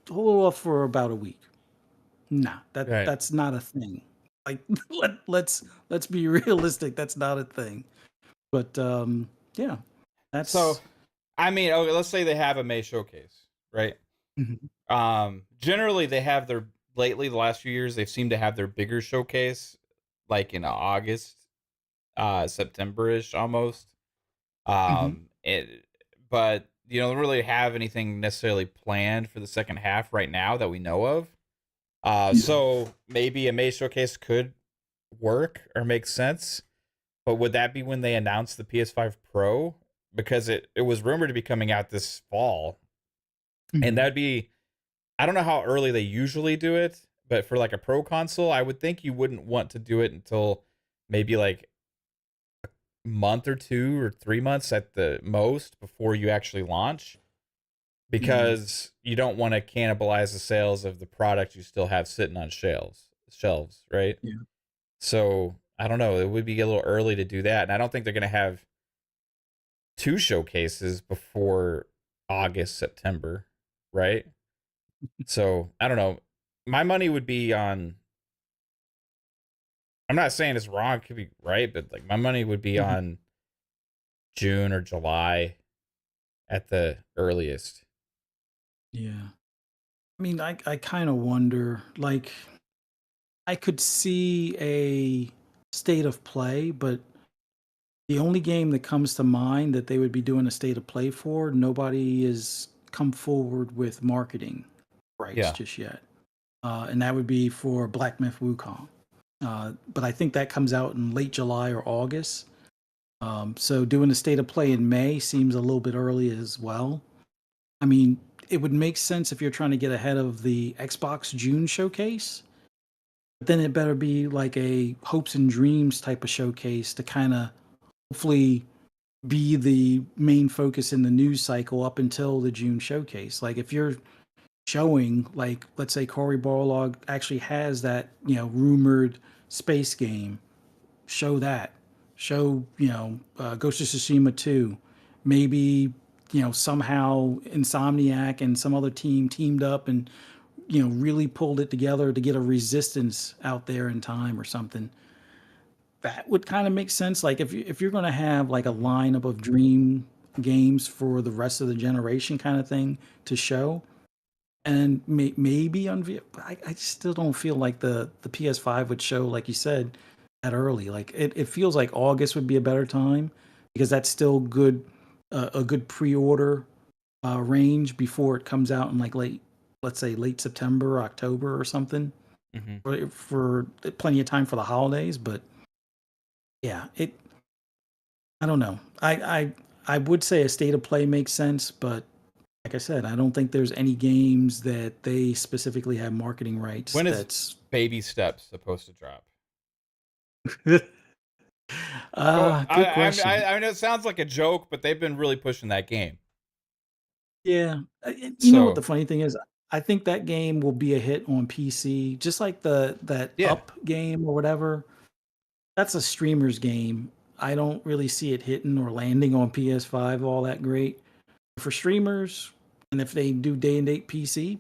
Hold off for about a week. Nah, that's not a thing. Like, let's be realistic. That's not a thing. But that's so. I mean, okay, let's say they have a May showcase, right? Generally, they have the last few years, they've seemed to have their bigger showcase, like in August, September-ish almost. But they don't really have anything necessarily planned for the second half right now that we know of. So maybe a May showcase could work or make sense, but would that be when they announce the PS5 Pro? Because it was rumored to be coming out this fall. And that'd be, I don't know how early they usually do it, but for like a Pro console, I would think you wouldn't want to do it until maybe like a month or 2 or 3 months at the most before you actually launch. because you don't want to cannibalize the sales of the product you still have sitting on shelves, right? Yeah. So I don't know. It would be a little early to do that, and I don't think they're going to have two showcases before August, September, right? So I don't know. My money would be on. I'm not saying it's wrong; it could be right, but like my money would be Mhm. on June or July at the earliest. Yeah. I mean, I kind of wonder, like, I could see a state of play, but the only game that comes to mind that they would be doing a state of play for, nobody has come forward with marketing rights Yeah, just yet. And that would be for Black Myth Wukong. But I think that comes out in late July or August. So doing a state of play in May seems a little bit early as well. I mean, it would make sense if you're trying to get ahead of the Xbox June showcase, but then it better be like a hopes and dreams type of showcase to kind of hopefully be the main focus in the news cycle up until the June showcase. Like if you're showing, like, let's say Cory Barlog actually has that, rumored space game, show that. Show, Ghost of Tsushima 2. Maybe, somehow Insomniac and some other team teamed up and, really pulled it together to get a resistance out there in time or something. That would kind of make sense. Like if you're going to have like a lineup of dream games for the rest of the generation kind of thing to show, and maybe on I still don't feel like the PS5 would show, like you said, that early. Like it feels like August would be a better time because that's still good, a good pre-order range before it comes out in like let's say late September or October or something, hmm for plenty of time for the holidays. But yeah, I don't know. I would say a state of play makes sense, but like I said, I don't think there's any games that they specifically have marketing rights. When is That's Baby Steps supposed to drop? Oh, good question. I know it sounds like a joke, but they've been really pushing that game. Yeah, you know what the So funny thing is? I think that game will be a hit on PC, just like the that yeah, Up game or whatever. That's a streamer's game. I don't really see it hitting or landing on PS5 all that great. For streamers, and if they do day and date PC,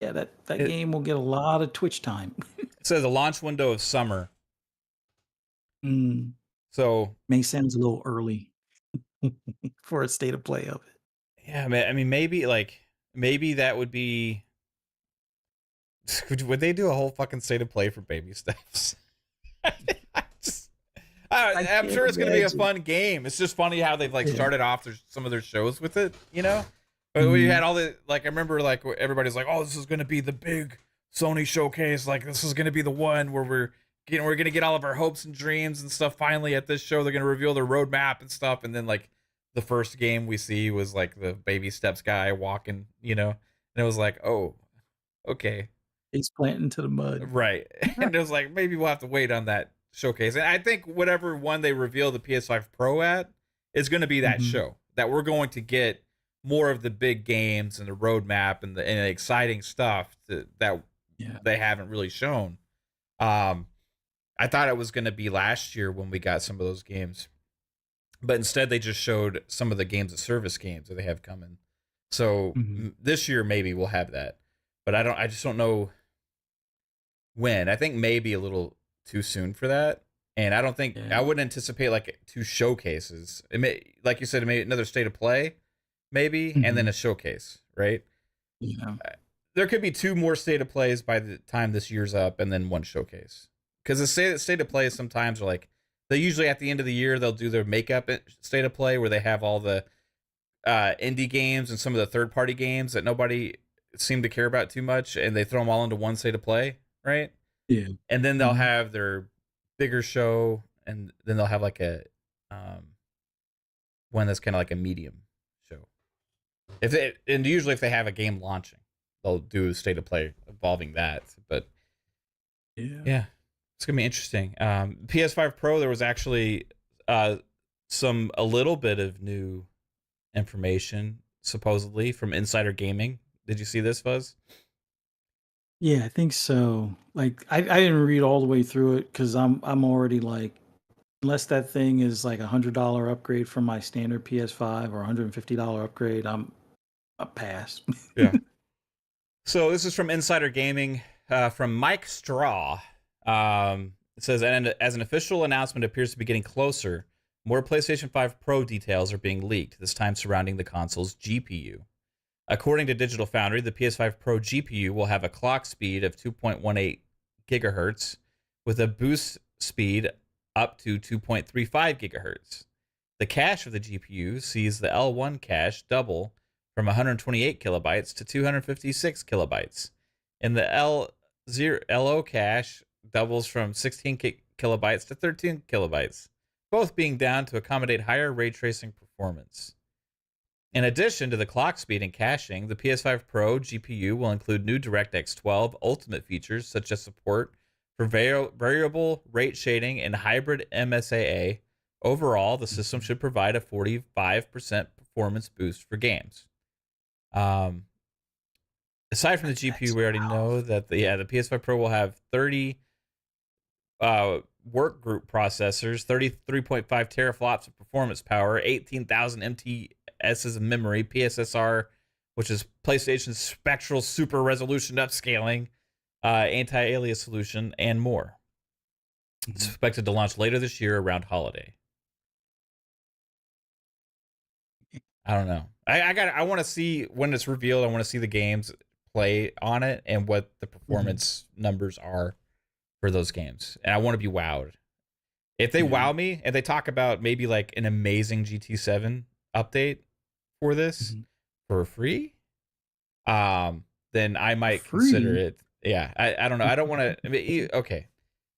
yeah, that it game will get a lot of Twitch time. says a launch window of summer. Mm, So may sounds a little early for a state of play of it. yeah, I mean, maybe that would be. Would they do a whole fucking state of play for Baby Steps? I just, I I'm can't sure it's gonna be a imagine. fun game. It's just funny how they've like Yeah. started off some of their shows with it, you know. But we had Mhm. all the like, I remember like everybody's like, "Oh, this is gonna be the big Sony showcase. Like, this is gonna be the one where we're gonna get all of our hopes and dreams and stuff. Finally, at this show, they're gonna reveal their roadmap and stuff." And then like the first game we see was like the Baby Steps guy walking, and it was like, "Oh, okay." Face planting to the mud. Right. And it was like, maybe we'll have to wait on that showcase. And I think whatever one they reveal the PS5 Pro at is going to be that Mhm. show that we're going to get more of the big games and the roadmap and the exciting stuff that Yeah. they haven't really shown. Um, I thought it was going to be last year when we got some of those games, but instead they just showed some of the games of service games that they have coming. So Mhm. this year maybe we'll have that, but I just don't know when. I think maybe a little too soon for that. And I don't think I Yeah. wouldn't anticipate like two showcases. It may, like you said, it may another state of play, maybe, and then Mhm. a showcase, right? Yeah. There could be two more state of plays by the time this year's up, and then one showcase. Because the state of play sometimes are like they usually at the end of the year they'll do their makeup state of play where they have all the indie games and some of the third party games that nobody seemed to care about too much, and they throw them all into one state of play, right? Yeah. And then they'll Mhm. have their bigger show, and then they'll have like a um, one that's kind of like a medium show. If they and usually if they have a game launching, they'll do a state of play involving that. But Yeah. yeah, it's gonna be interesting. PS5 Pro, there was actually uh, a little bit of new information. supposedly from Insider Gaming. Did you see this, Fuzz? Yeah, I think so. Like I didn't read all the way through it because I'm already like, unless that thing is like $100 upgrade from my standard PS5 or $150 upgrade, I'm a pass. Yeah. So this is from Insider Gaming, from Mike Straw. It says, and as an official announcement appears to be getting closer, more PlayStation 5 Pro details are being leaked, this time surrounding the console's GPU. According to Digital Foundry, the PS5 Pro GPU will have a clock speed of 2.18 gigahertz with a boost speed up to 2.35 gigahertz. The cache of the GPU sees the L1 cache double from 128 kilobytes to 256 kilobytes, and the LO cache doubles from 16 kilobytes to 13 kilobytes, both being down to accommodate higher ray tracing performance. In addition to the clock speed and caching, the PS5 Pro GPU will include new DirectX 12 Ultimate features such as support for variable rate shading and hybrid MSAA. Overall, the system should provide a 45% performance boost for games. Aside from the GPU, we already know that the PS5 Pro will have 30 work group processors, 33.5 teraflops of performance power, 18,000 MTSs of memory, PSSR, which is PlayStation's spectral super resolution upscaling, anti-alias solution, and more. It's expected to launch later this year around holiday. I don't know. I want to see when it's revealed. I want to see the games play on it and what the performance numbers are for those games. And I want to be wowed. If they wow me and they talk about maybe like an amazing GT7 update for this for free, then I might consider it. Yeah, I don't know. I don't want to. Okay,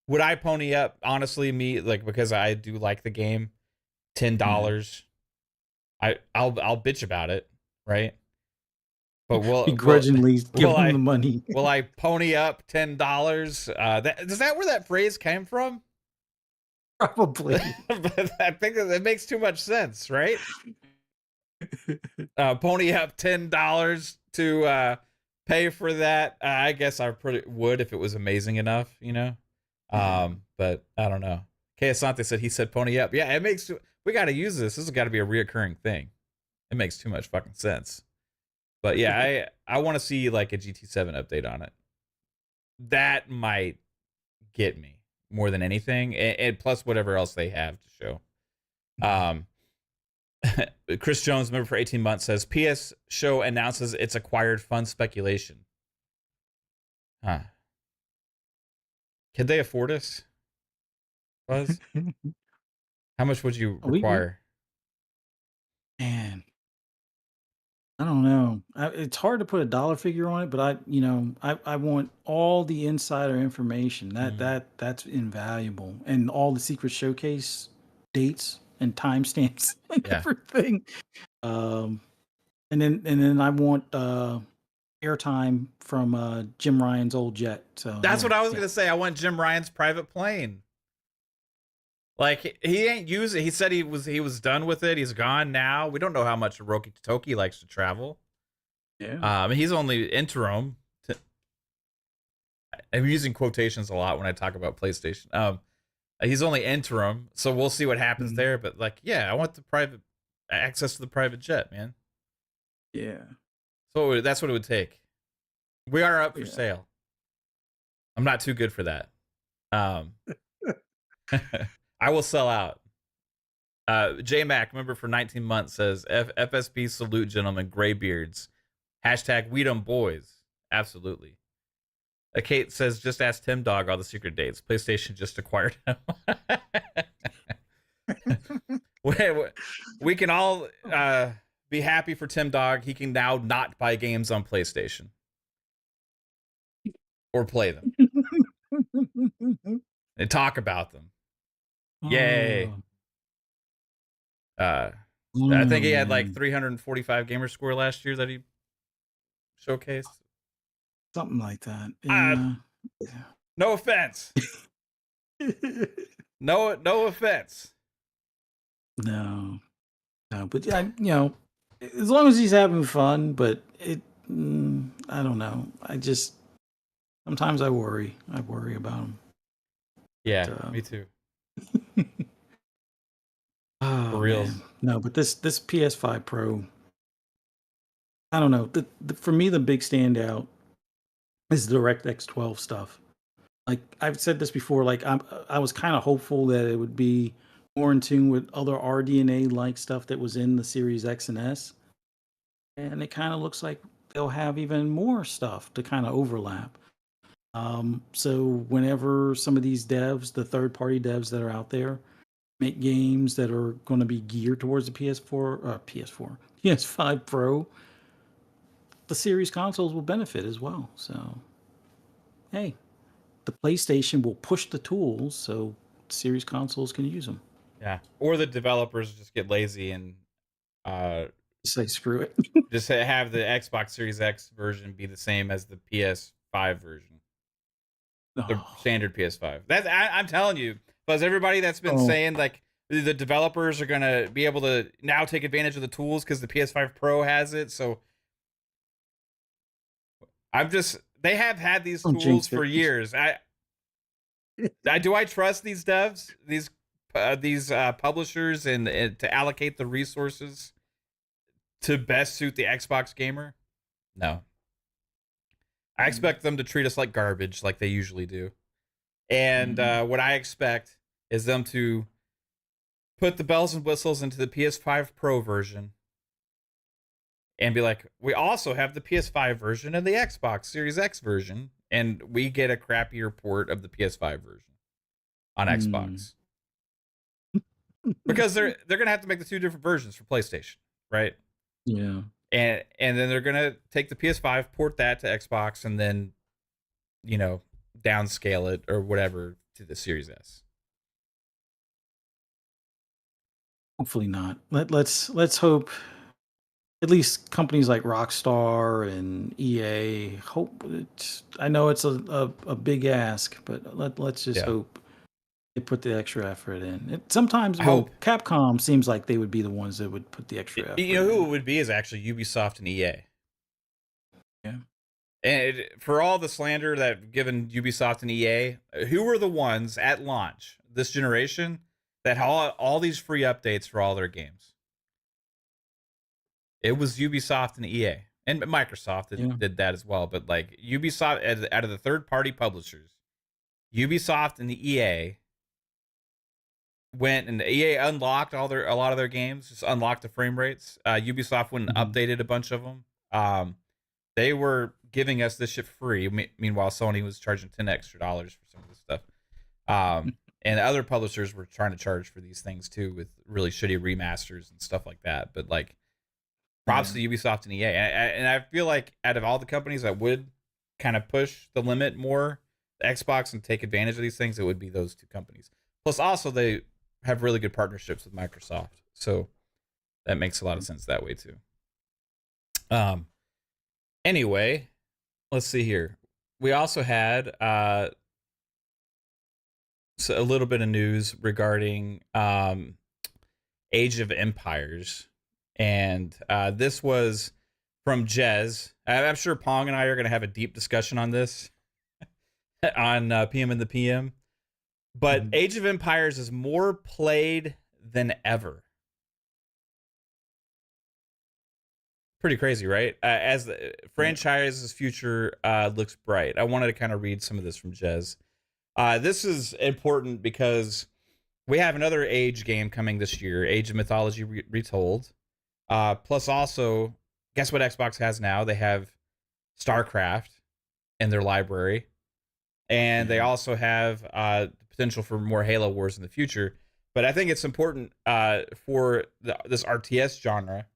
would I pony up? Honestly, me like because I do like the game, $10. I'll bitch about it, right? But begrudgingly give them the money. Will I pony up $10? Is that where that phrase came from? Probably. But I think that makes too much sense, right? Pony up $10 to pay for that. I guess I would if it was amazing enough, you know. But I don't know. Kay Asante said he said pony up. Yeah, it makes. We got to use this. This has got to be a reoccurring thing. It makes too much fucking sense. But yeah, I want to see like a GT7 update on it. That might get me more than anything, and plus whatever else they have to show. Chris Jones, member for 18 months, says PS show announces its acquired fund speculation. Huh? Could they afford us? Buzz? How much would you require? Man, I don't know. It's hard to put a dollar figure on it, but I want all the insider information. That's invaluable, and all the secret showcase dates and timestamps and everything. And then I want airtime from Jim Ryan's old jet. So that's what I was gonna say. I want Jim Ryan's private plane. Like he ain't using. He said he was done with it. He's gone now. We don't know how much Hiroki Toki likes to travel. Yeah. He's only interim. I'm using quotations a lot when I talk about PlayStation. He's only interim, so we'll see what happens there. But like, yeah, I want the private access to the private jet, man. Yeah. So that's what it would take. We are up for sale. I'm not too good for that. I will sell out. J Mac, member for 19 months, says FSP salute, gentlemen, graybeards. Hashtag we done boys. Absolutely. Kate says just ask Tim Dog all the secret dates. PlayStation just acquired him. We can all be happy for Tim Dog. He can now not buy games on PlayStation or play them and talk about them. Yay. I think he had like 345 gamer score last year that he showcased. Something like that. Yeah. No offense. No offense. No, but as long as he's having fun, but I don't know. I just sometimes I worry. I worry about him. Yeah, But, me too. For oh man, reals. no. But this PS5 Pro, I don't know. For me, the big standout is the DirectX 12 stuff. Like I've said this before, like I was kind of hopeful that it would be more in tune with other RDNA like stuff that was in the Series X and S, and it kind of looks like they'll have even more stuff to kind of overlap. So whenever some of these devs, the third party devs that are out there, make games that are going to be geared towards the PS5 Pro, the series consoles will benefit as well. So hey, the PlayStation will push the tools so series consoles can use them. Yeah. Or the developers just get lazy and uh Say screw it. just have the Xbox Series X version be the same as the PS5 version, the Oh, standard PS5. I'm telling you, because everybody that's been oh, saying like the developers are gonna be able to now take advantage of the tools because the PS5 Pro has it. So I'm just they have had these don't tools jinx for it. years. I do I trust these devs, these publishers, and to allocate the resources to best suit the Xbox gamer? No, I expect them to treat us like garbage, like they usually do. And Mm. what I expect is them to put the bells and whistles into the PS5 Pro version and be like, we also have the PS5 version and the Xbox Series X version, and we get a crappier port of the PS5 version on Mm. Xbox because they're gonna have to make the two different versions for PlayStation, right? Yeah. And then they're gonna take the PS5, port that to Xbox, and then downscale it or whatever to the Series S. Hopefully not. Let's hope at least companies like Rockstar and EA hope I know it's a big ask, but let's just Yeah, hope they put the extra effort in. Sometimes, I well, hope. Capcom seems like they would be the ones that would put the extra You know effort who in. it would be is actually Ubisoft and EA. Yeah. And for all the slander that given Ubisoft and EA, who were the ones at launch this generation that had all these free updates for all their games? It was Ubisoft and EA, and Microsoft that Yeah. did that as well. But like Ubisoft, out of the third party publishers, Ubisoft and the EA went and EA unlocked a lot of their games, just unlocked the frame rates. Ubisoft went and Mhm. updated a bunch of them. They were giving us this shit free. Meanwhile, Sony was charging $10 extra for some of this stuff. And other publishers were trying to charge for these things too, with really shitty remasters and stuff like that. But like, props Yeah. to Ubisoft and EA. And I feel like out of all the companies that would kind of push the limit more, the Xbox, and take advantage of these things, it would be those two companies. Plus, also they have really good partnerships with Microsoft, so that makes a lot of sense that way too. Um. Anyway, let's see here. We also had a little bit of news regarding Age of Empires, and this was from Jez. I'm sure Pong and I are going to have a deep discussion on this on PM in the PM. But Mhm. Age of Empires is more played than ever. Pretty crazy, right? As the Yeah. franchise's future looks bright. I wanted to kind of read some of this from Jez. This is important because we have another Age game coming this year, Age of Mythology Retold. Plus, also, guess what Xbox has now? They have StarCraft in their library, and they Yeah. also have the potential for more Halo Wars in the future. But I think it's important for this RTS genre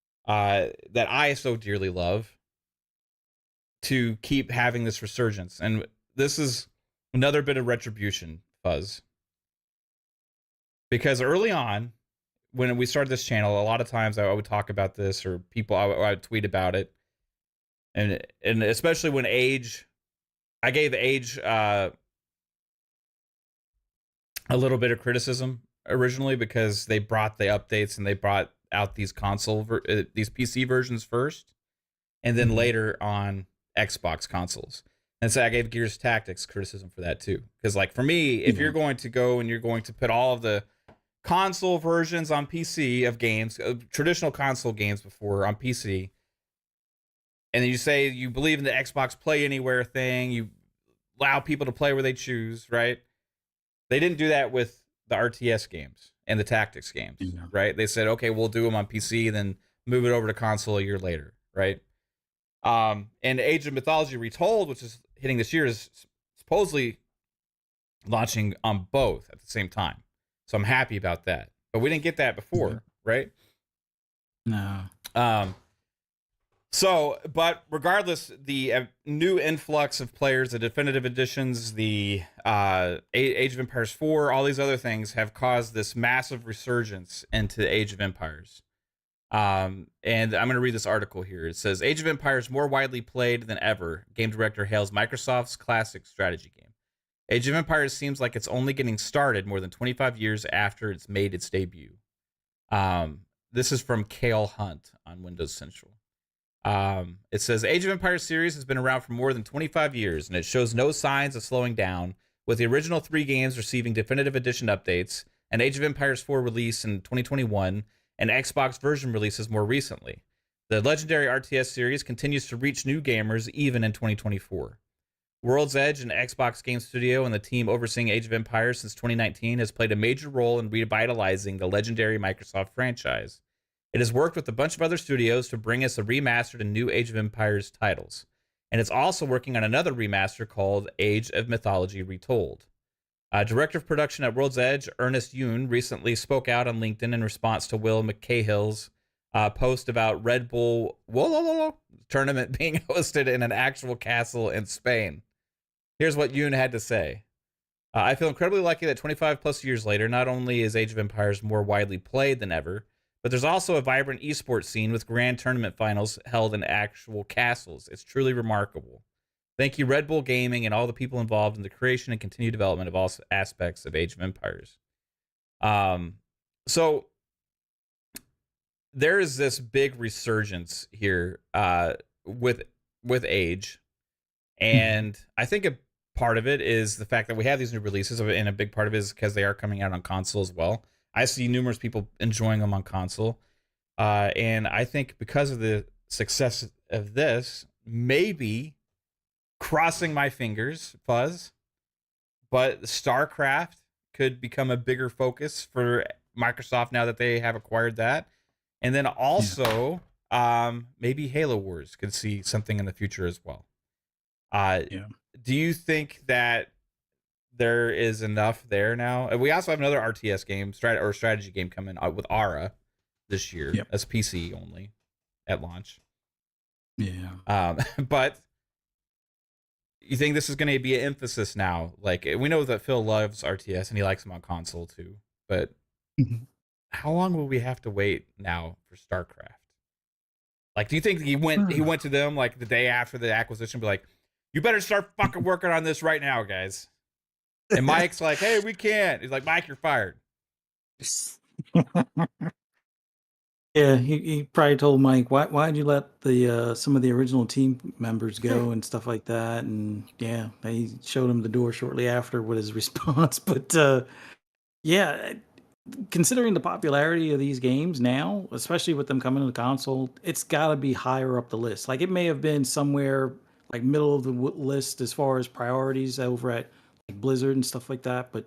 that I so dearly love to keep having this resurgence. And this is another bit of retribution, Fuzz. Because early on, when we started this channel, a lot of times I would talk about this, or I would tweet about it, and especially when I gave Age a little bit of criticism originally because they brought the updates and they brought out these these PC versions first, and then later on Xbox consoles. And so I gave Gears Tactics criticism for that too, because like for me, if you're going to go and you're going to put all of the console versions on PC of games, traditional console games before on PC, and then you say you believe in the Xbox Play Anywhere thing, you allow people to play where they choose, right? They didn't do that with the RTS games and the tactics games, right? They said, okay, we'll do them on PC, then move it over to console a year later, right? And Age of Mythology Retold, which is hitting this year, is supposedly launching on both at the same time. So I'm happy about that. But we didn't get that before, right? No. But regardless, the new influx of players, the definitive editions, the Age of Empires 4, all these other things have caused this massive resurgence into Age of Empires. And I'm going to read this article here. It says, Age of Empires more widely played than ever. Game director hails Microsoft's classic strategy game. Age of Empires seems like it's only getting started more than 25 years after it's made its debut. This is from Cale Hunt on Windows Central. It says, Age of Empires series has been around for more than 25 years, and it shows no signs of slowing down, with the original 3 games receiving definitive edition updates, and Age of Empires 4 release in 2021, and Xbox version releases more recently. The legendary RTS series continues to reach new gamers even in 2024. World's Edge, an Xbox game studio and the team overseeing Age of Empires since 2019, has played a major role in revitalizing the legendary Microsoft franchise. It has worked with a bunch of other studios to bring us a remastered and new Age of Empires titles. And it's also working on another remaster called Age of Mythology Retold. Director of production at World's Edge, Ernest Yoon, recently spoke out on LinkedIn in response to Will McCahill's post about Red Bull tournament being hosted in an actual castle in Spain. Here's what Yoon had to say. I feel incredibly lucky that 25 plus years later, not only is Age of Empires more widely played than ever, but there's also a vibrant esports scene with grand tournament finals held in actual castles. It's truly remarkable. Thank you, Red Bull Gaming, and all the people involved in the creation and continued development of all aspects of Age of Empires. So there is this big resurgence here with Age, and I think a part of it is the fact that we have these new releases, and a big part of it is because they are coming out on console as well. I see numerous people enjoying them on console, and I think because of the success of this, maybe, crossing my fingers, Fuzz, but StarCraft could become a bigger focus for Microsoft now that they have acquired that. And then also, maybe Halo Wars could see something in the future as well. Do you think that there is enough there now? And we also have another RTS game, strategy game coming out with Aura this year. That's PC only at launch. But you think this is going to be an emphasis now? Like, we know that Phil loves RTS and he likes them on console too, but how long will we have to wait now for StarCraft? Like, do you think he went to them like the day after the acquisition, be like, you better start fucking working on this right now, guys? And Mike's like, hey, we can't. He's like, Mike, you're fired. Yeah, he probably told Mike, why'd you let the some of the original team members go and stuff like that? And yeah, he showed him the door shortly after with his response. But yeah, considering the popularity of these games now, especially with them coming to the console, it's got to be higher up the list. Like, it may have been somewhere like middle of the list as far as priorities over at like Blizzard and stuff like that, but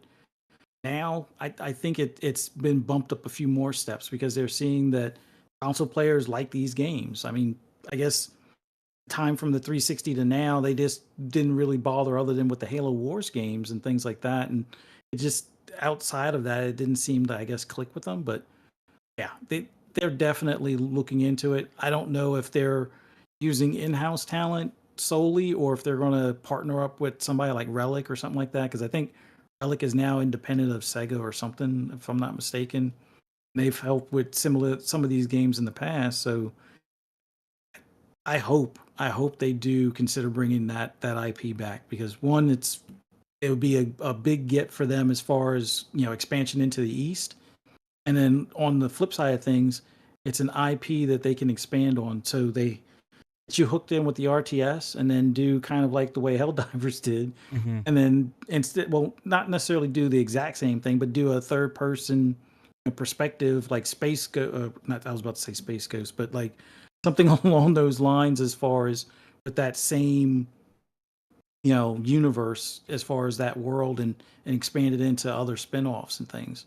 now I think it's been bumped up a few more steps because they're seeing that console players like these games. I mean, I guess time from the 360 to now, they just didn't really bother other than with the Halo Wars games and things like that. And it just, outside of that, it didn't seem to, I guess, click with them. But yeah, they're definitely looking into it. I don't know if they're using in-house talent solely or if they're going to partner up with somebody like Relic or something like that, because I think Relic is now independent of Sega or something, if I'm not mistaken. They've helped with some of these games in the past, so I hope they do consider bringing that IP back, because one, it would be a big get for them as far as, you know, expansion into the East, and then on the flip side of things, it's an IP that they can expand on. So they get you hooked in with the RTS and then do kind of like the way Helldivers did. Mm-hmm. And then instead, well, not necessarily do the exact same thing, but do a third person perspective, like Space Ghost. Not, I was about to say Space Ghost, but like something along those lines as far as with that same, universe as far as that world and expand it into other spin-offs and things.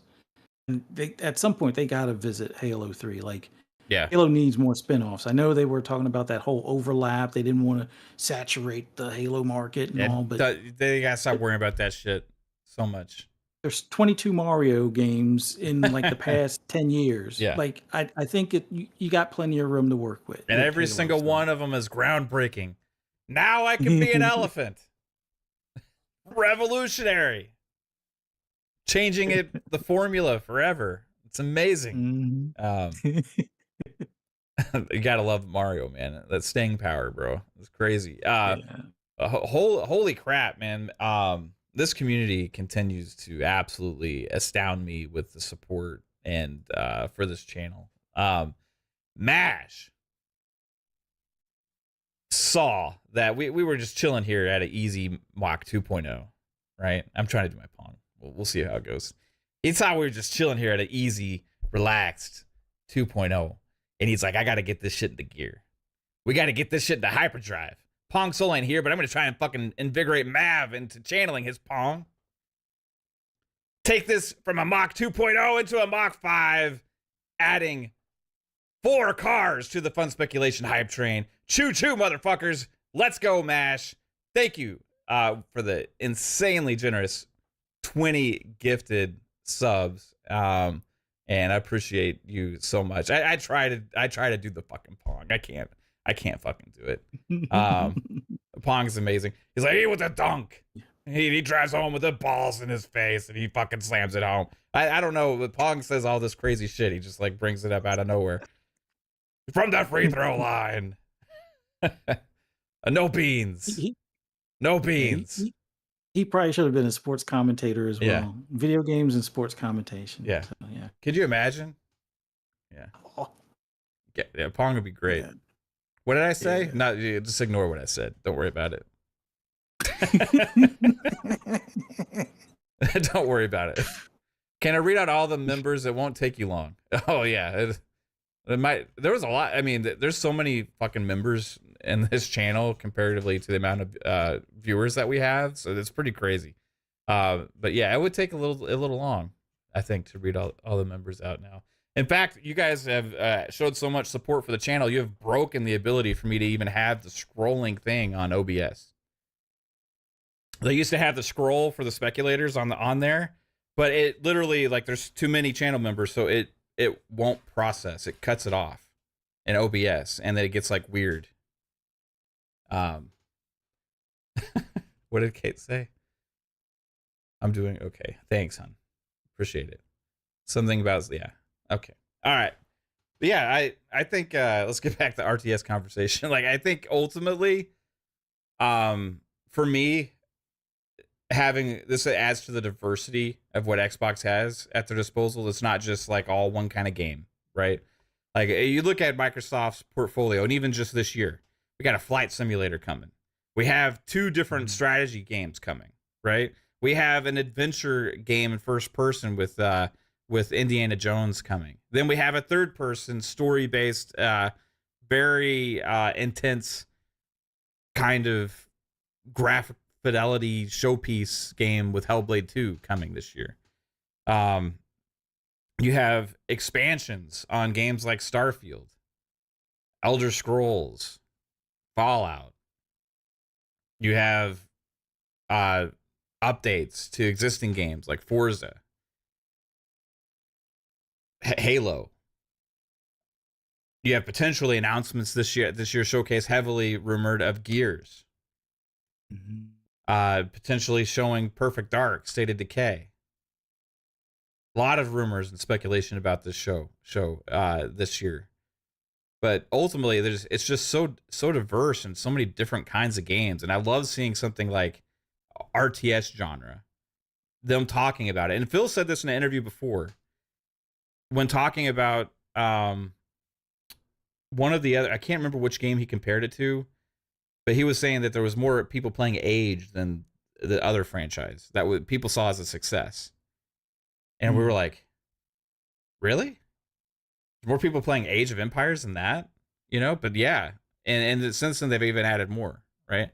And they, at some point, they got to visit Halo 3. Like, Yeah. Halo needs more spin-offs. I know they were talking about that whole overlap. They didn't want to saturate the Halo market and all, but they gotta stop worrying about that shit so much. there's 22 Mario games in like the past 10 years. Yeah. Like I think you got plenty of room to work with. And every Halo, single so. one of them is groundbreaking. Now I can be an elephant. Revolutionary. Changing the formula forever. It's amazing. You gotta love Mario, man. That staying power, bro. It's crazy. Holy crap, man. This community continues to absolutely astound me with the support and for this channel. MASH saw that we were just chilling here at an easy mock 2.0, right? I'm trying to do my pawn. We'll see how it goes. He saw we were just chilling here at an easy, relaxed 2.0. And he's like, I got to get this shit into gear. We got to get this shit into hyperdrive. Pong Soul ain't here, but I'm going to try and fucking invigorate Mav into channeling his Pong. Take this from a Mach 2.0 into a Mach 5, adding 4 cars to the fun speculation hype train. Choo-choo, motherfuckers. Let's go, MASH. Thank you for the insanely generous 20 gifted subs. And I appreciate you so much. I try to do the fucking Pong. I can't fucking do it. Pong's amazing. He's like, hey, with a dunk. He drives home with the balls in his face and he fucking slams it home. I don't know, but Pong says all this crazy shit. He just like brings it up out of nowhere. From the free throw line. No beans. No beans. He probably should have been a sports commentator as well. Yeah. Video games and sports commentation. Yeah. So, yeah. Could you imagine? Yeah. Oh. Yeah, Pong would be great. Yeah. What did I say? Yeah. No, just ignore what I said. Don't worry about it. Don't worry about it. Can I read out all the members? It won't take you long. Oh yeah, it might. There was a lot. I mean, there's so many fucking members in this channel comparatively to the amount of viewers that we have, so it's pretty crazy. But yeah, it would take a little long, I think, to read all the members out now. In fact, you guys have showed so much support for the channel, you have broken the ability for me to even have the scrolling thing on OBS. They used to have the scroll for the speculators on there, but it literally, like, there's too many channel members, so it won't process. It cuts it off in OBS, and then it gets like weird. What did Kate say? I'm doing okay. Thanks, hon. Appreciate it. Something about, yeah. Okay. All right. But yeah, I think let's get back to RTS conversation. Like, I think ultimately, for me, having this adds to the diversity of what Xbox has at their disposal. It's not just like all one kind of game, right? Like, you look at Microsoft's portfolio, and even just this year, we got a flight simulator coming. We have 2 different strategy games coming, right? We have an adventure game in first person with Indiana Jones coming. Then we have a third person story based, very intense kind of graphic fidelity showpiece game with Hellblade 2 coming this year. You have expansions on games like Starfield, Elder Scrolls, Fallout. You have updates to existing games like Forza, Halo. You have potentially announcements this year. This year's showcase heavily rumored of Gears. Potentially showing Perfect Dark, State of Decay. A lot of rumors and speculation about this show this year. But ultimately, it's just so diverse and so many different kinds of games. And I love seeing something like RTS genre, them talking about it. And Phil said this in an interview before, when talking about one of the other, I can't remember which game he compared it to, but he was saying that there was more people playing Age than the other franchise that people saw as a success. And we were like, really? More people playing Age of Empires than that? You know, but yeah. And since then, they've even added more, right?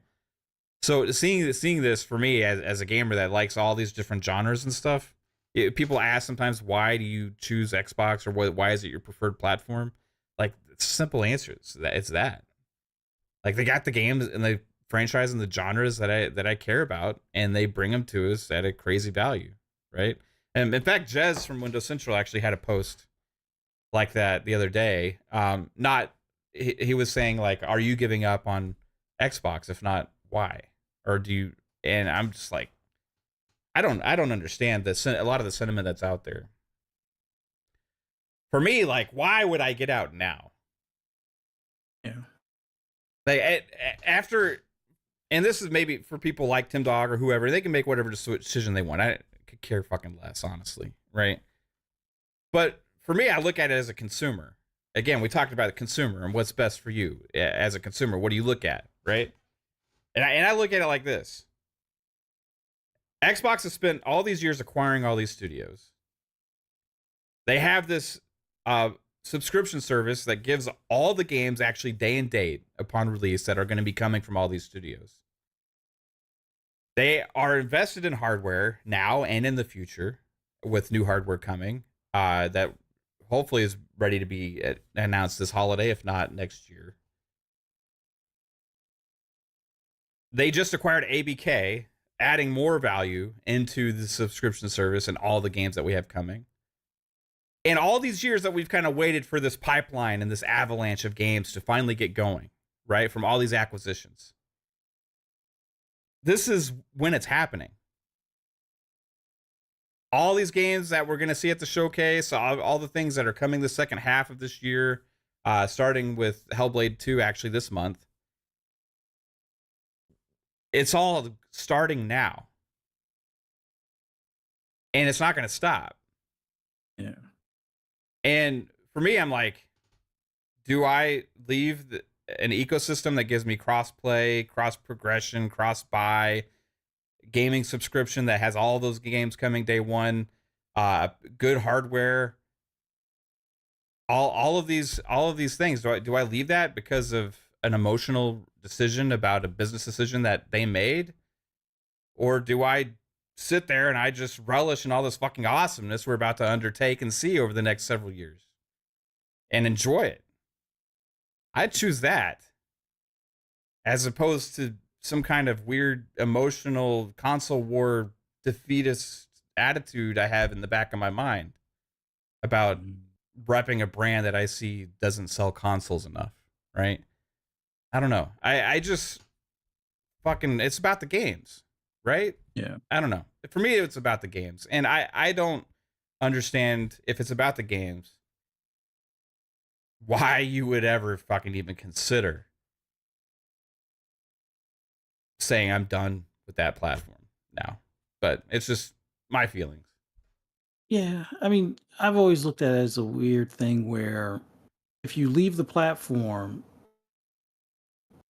So seeing this for me as a gamer that likes all these different genres and stuff, people ask sometimes, why do you choose Xbox, or why is it your preferred platform? Like, it's simple answers. It's that. Like, they got the games and the franchise and the genres that I care about, and they bring them to us at a crazy value, right? And in fact, Jez from Windows Central actually had a post like that the other day. He was saying, like, are you giving up on Xbox? If not, why? Or do you? And I'm just like, I don't understand a lot of the sentiment that's out there. For me, like, why would I get out now? Yeah. Like, after, and this is maybe for people like Tim Dog or whoever, they can make whatever decision they want. I could care fucking less, honestly, right? But for me, I look at it as a consumer. Again, we talked about the consumer and what's best for you as a consumer. What do you look at, right? And I look at it like this. Xbox has spent all these years acquiring all these studios. They have this subscription service that gives all the games actually day and date upon release that are going to be coming from all these studios. They are invested in hardware now and in the future, with new hardware coming that hopefully is ready to be announced this holiday, if not next year. They just acquired ABK, adding more value into the subscription service and all the games that we have coming. And all these years that we've kind of waited for this pipeline and this avalanche of games to finally get going, right? From all these acquisitions. This is when it's happening. All these games that we're going to see at the showcase, all the things that are coming the second half of this year, starting with Hellblade 2 actually this month. It's all starting now. And it's not going to stop. Yeah. And for me, I'm like, do I leave an ecosystem that gives me cross-play, cross-progression, cross-buy, gaming subscription that has all those games coming day one, good hardware, all of these things? Do I leave that because of an emotional decision about a business decision that they made? Or do I sit there and I just relish in all this fucking awesomeness we're about to undertake and see over the next several years and enjoy it? I choose that, as opposed to some kind of weird emotional console war defeatist attitude I have in the back of my mind about repping a brand that I see doesn't sell consoles enough, right? I don't know. I just fucking, it's about the games, right? Yeah. I don't know. For me, it's about the games. And I don't understand, if it's about the games, why you would ever fucking even consider saying I'm done with that platform now. But it's just my feelings. Yeah. I mean, I've always looked at it as a weird thing where if you leave the platform,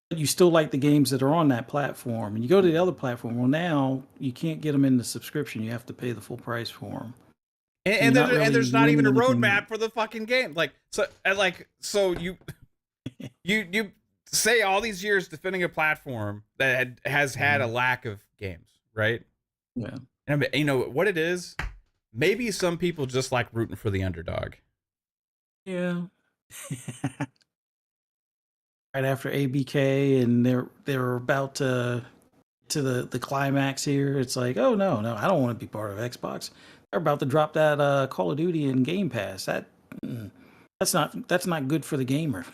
you still like the games that are on that platform, and you go to the other platform, well, now you can't get them in the subscription. You have to pay the full price for them. And there's not even a roadmap for the fucking game. So you say all these years defending a platform that has had a lack of games, right? Yeah. And I mean, you know what it is? Maybe some people just like rooting for the underdog. Yeah. Right after ABK, and they're about to the climax here. It's like, oh no, I don't want to be part of Xbox. They're about to drop that Call of Duty in Game Pass. That's not good for the gamer.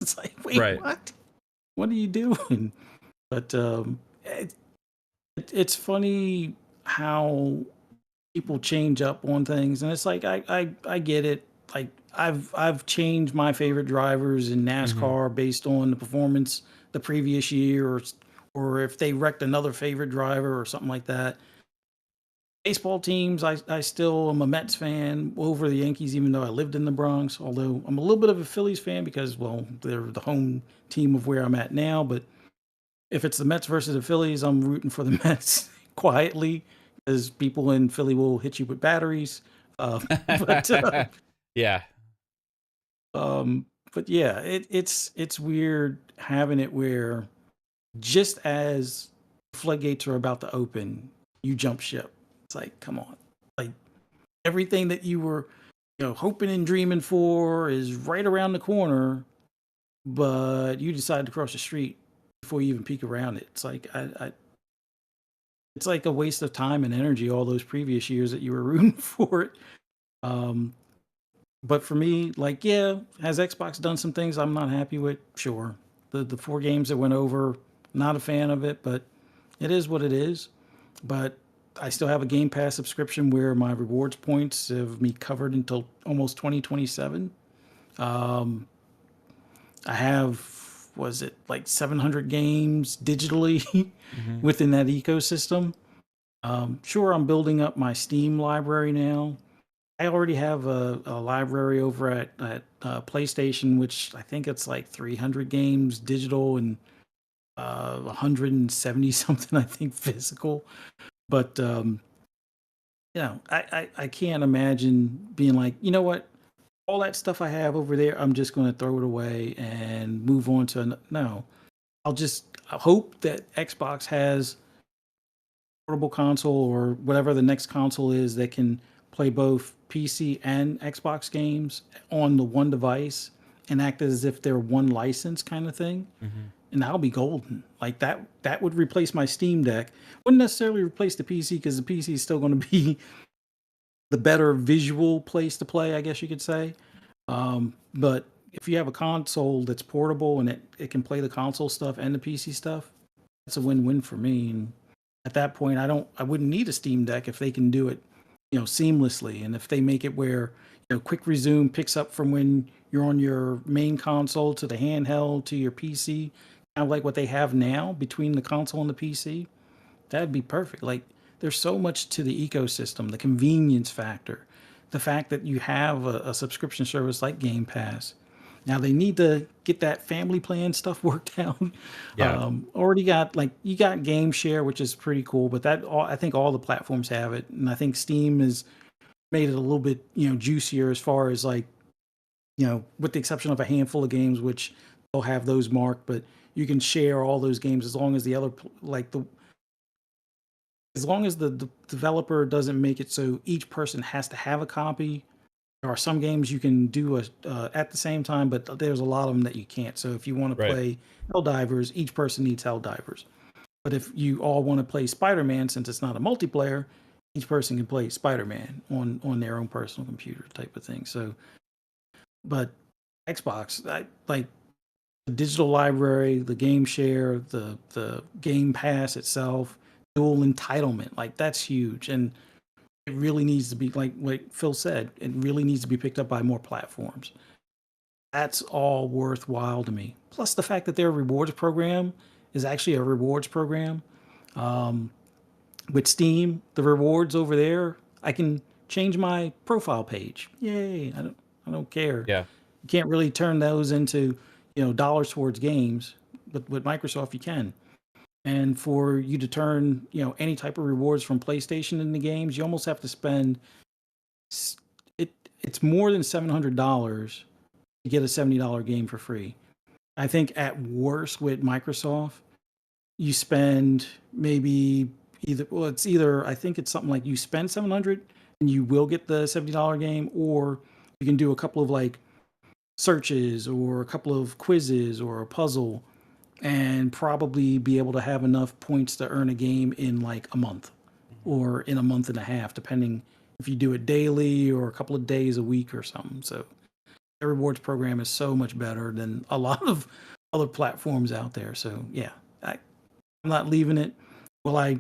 It's like, wait, Right. what are you doing? But it's funny how people change up on things, and it's like I get it. Like I've changed my favorite drivers in NASCAR based on the performance the previous year, or if they wrecked another favorite driver or something like that. Baseball teams, I still am a Mets fan over the Yankees, even though I lived in the Bronx. Although I'm a little bit of a Phillies fan because, well, they're the home team of where I'm at now. But if it's the Mets versus the Phillies, I'm rooting for the Mets quietly, because people in Philly will hit you with batteries. Uh, but Yeah. um, but yeah, it's weird having it where just as floodgates are about to open, you jump ship. It's like, come on, like everything that you were, hoping and dreaming for is right around the corner, but you decide to cross the street before you even peek around it. It's like it's like a waste of time and energy all those previous years that you were rooting for it. Um, but for me, like, yeah, has Xbox done some things I'm not happy with? Sure. The 4 games that went over, not a fan of it, but it is what it is. But I still have a Game Pass subscription where my rewards points have me covered until almost 2027. Um, I have, was it like 700 games digitally Hmm. within that ecosystem? Sure, I'm building up my Steam library now. I already have a library over at PlayStation, which I think it's like 300 games digital and 170 something, I think, physical. But I can't imagine being like, you know what, all that stuff I have over there, I'm just going to throw it away and move on to no. I hope that Xbox has portable console or whatever the next console is that can play both PC and Xbox games on the one device and act as if they're one license kind of thing. Hmm. And I'll be golden. Like that would replace my Steam Deck. Wouldn't necessarily replace the PC because the PC is still going to be the better visual place to play, I guess you could say. But if you have a console that's portable and it can play the console stuff and the PC stuff, it's a win-win for me. And at that point, I wouldn't need a Steam Deck if they can do it, seamlessly. And if they make it where, quick resume picks up from when you're on your main console to the handheld to your PC, kind of like what they have now between the console and the PC, that'd be perfect. Like there's so much to the ecosystem, the convenience factor, the fact that you have a subscription service like Game Pass. Now they need to get that family plan stuff worked out. Yeah. Already got, like, you got Game Share, which is pretty cool, but I think all the platforms have it, and I think Steam has made it a little bit juicier as far as like, with the exception of a handful of games which they'll have those marked, but you can share all those games as long as the other like the as long as the developer doesn't make it so each person has to have a copy. There are some games you can do at the same time, but there's a lot of them that you can't. So if you want to Right. play Helldivers, each person needs Helldivers. But if you all want to play Spider-Man, since it's not a multiplayer, each person can play Spider-Man on their own personal computer type of thing. So, but Xbox, I like the digital library, the game share, the Game Pass itself, dual entitlement. Like that's huge, and it really needs to be like Phil said. It really needs to be picked up by more platforms. That's all worthwhile to me. Plus the fact that their rewards program is actually a rewards program. Um, with Steam, the rewards over there, I can change my profile page. Yay! I don't care. Yeah. You can't really turn those into dollars towards games, but with Microsoft you can. And for you to turn any type of rewards from PlayStation into games, you almost have to spend it. It's more than $700 to get a $70 game for free. I think at worst with Microsoft, you spend maybe it's either I think it's something like you spend 700 and you will get the $70 game, or you can do a couple of like searches or a couple of quizzes or a puzzle and probably be able to have enough points to earn a game in like a month or in a month and a half, depending if you do it daily or a couple of days a week or something. So the rewards program is so much better than a lot of other platforms out there. So yeah, I'm not leaving it. Will I,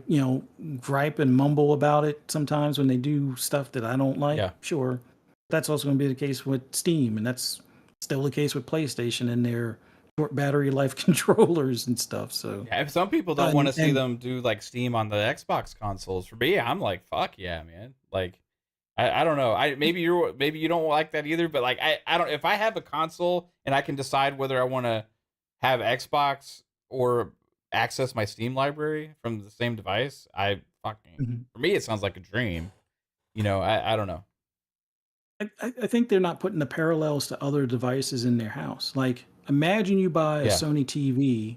gripe and mumble about it sometimes when they do stuff that I don't like? Yeah. Sure. That's also going to be the case with Steam, and that's still the case with PlayStation and their short battery life controllers and stuff. So Yeah, if some people don't want to see and them do like Steam on the Xbox consoles. For me, I'm like, fuck yeah, man. Like, I don't know. Maybe you don't like that either, but like I don't, if I have a console and I can decide whether I want to have Xbox or access my Steam library from the same device, I fucking, Mhm. for me it sounds like a dream. I don't know. I think they're not putting the parallels to other devices in their house. Like, imagine you buy a Yeah, Sony TV,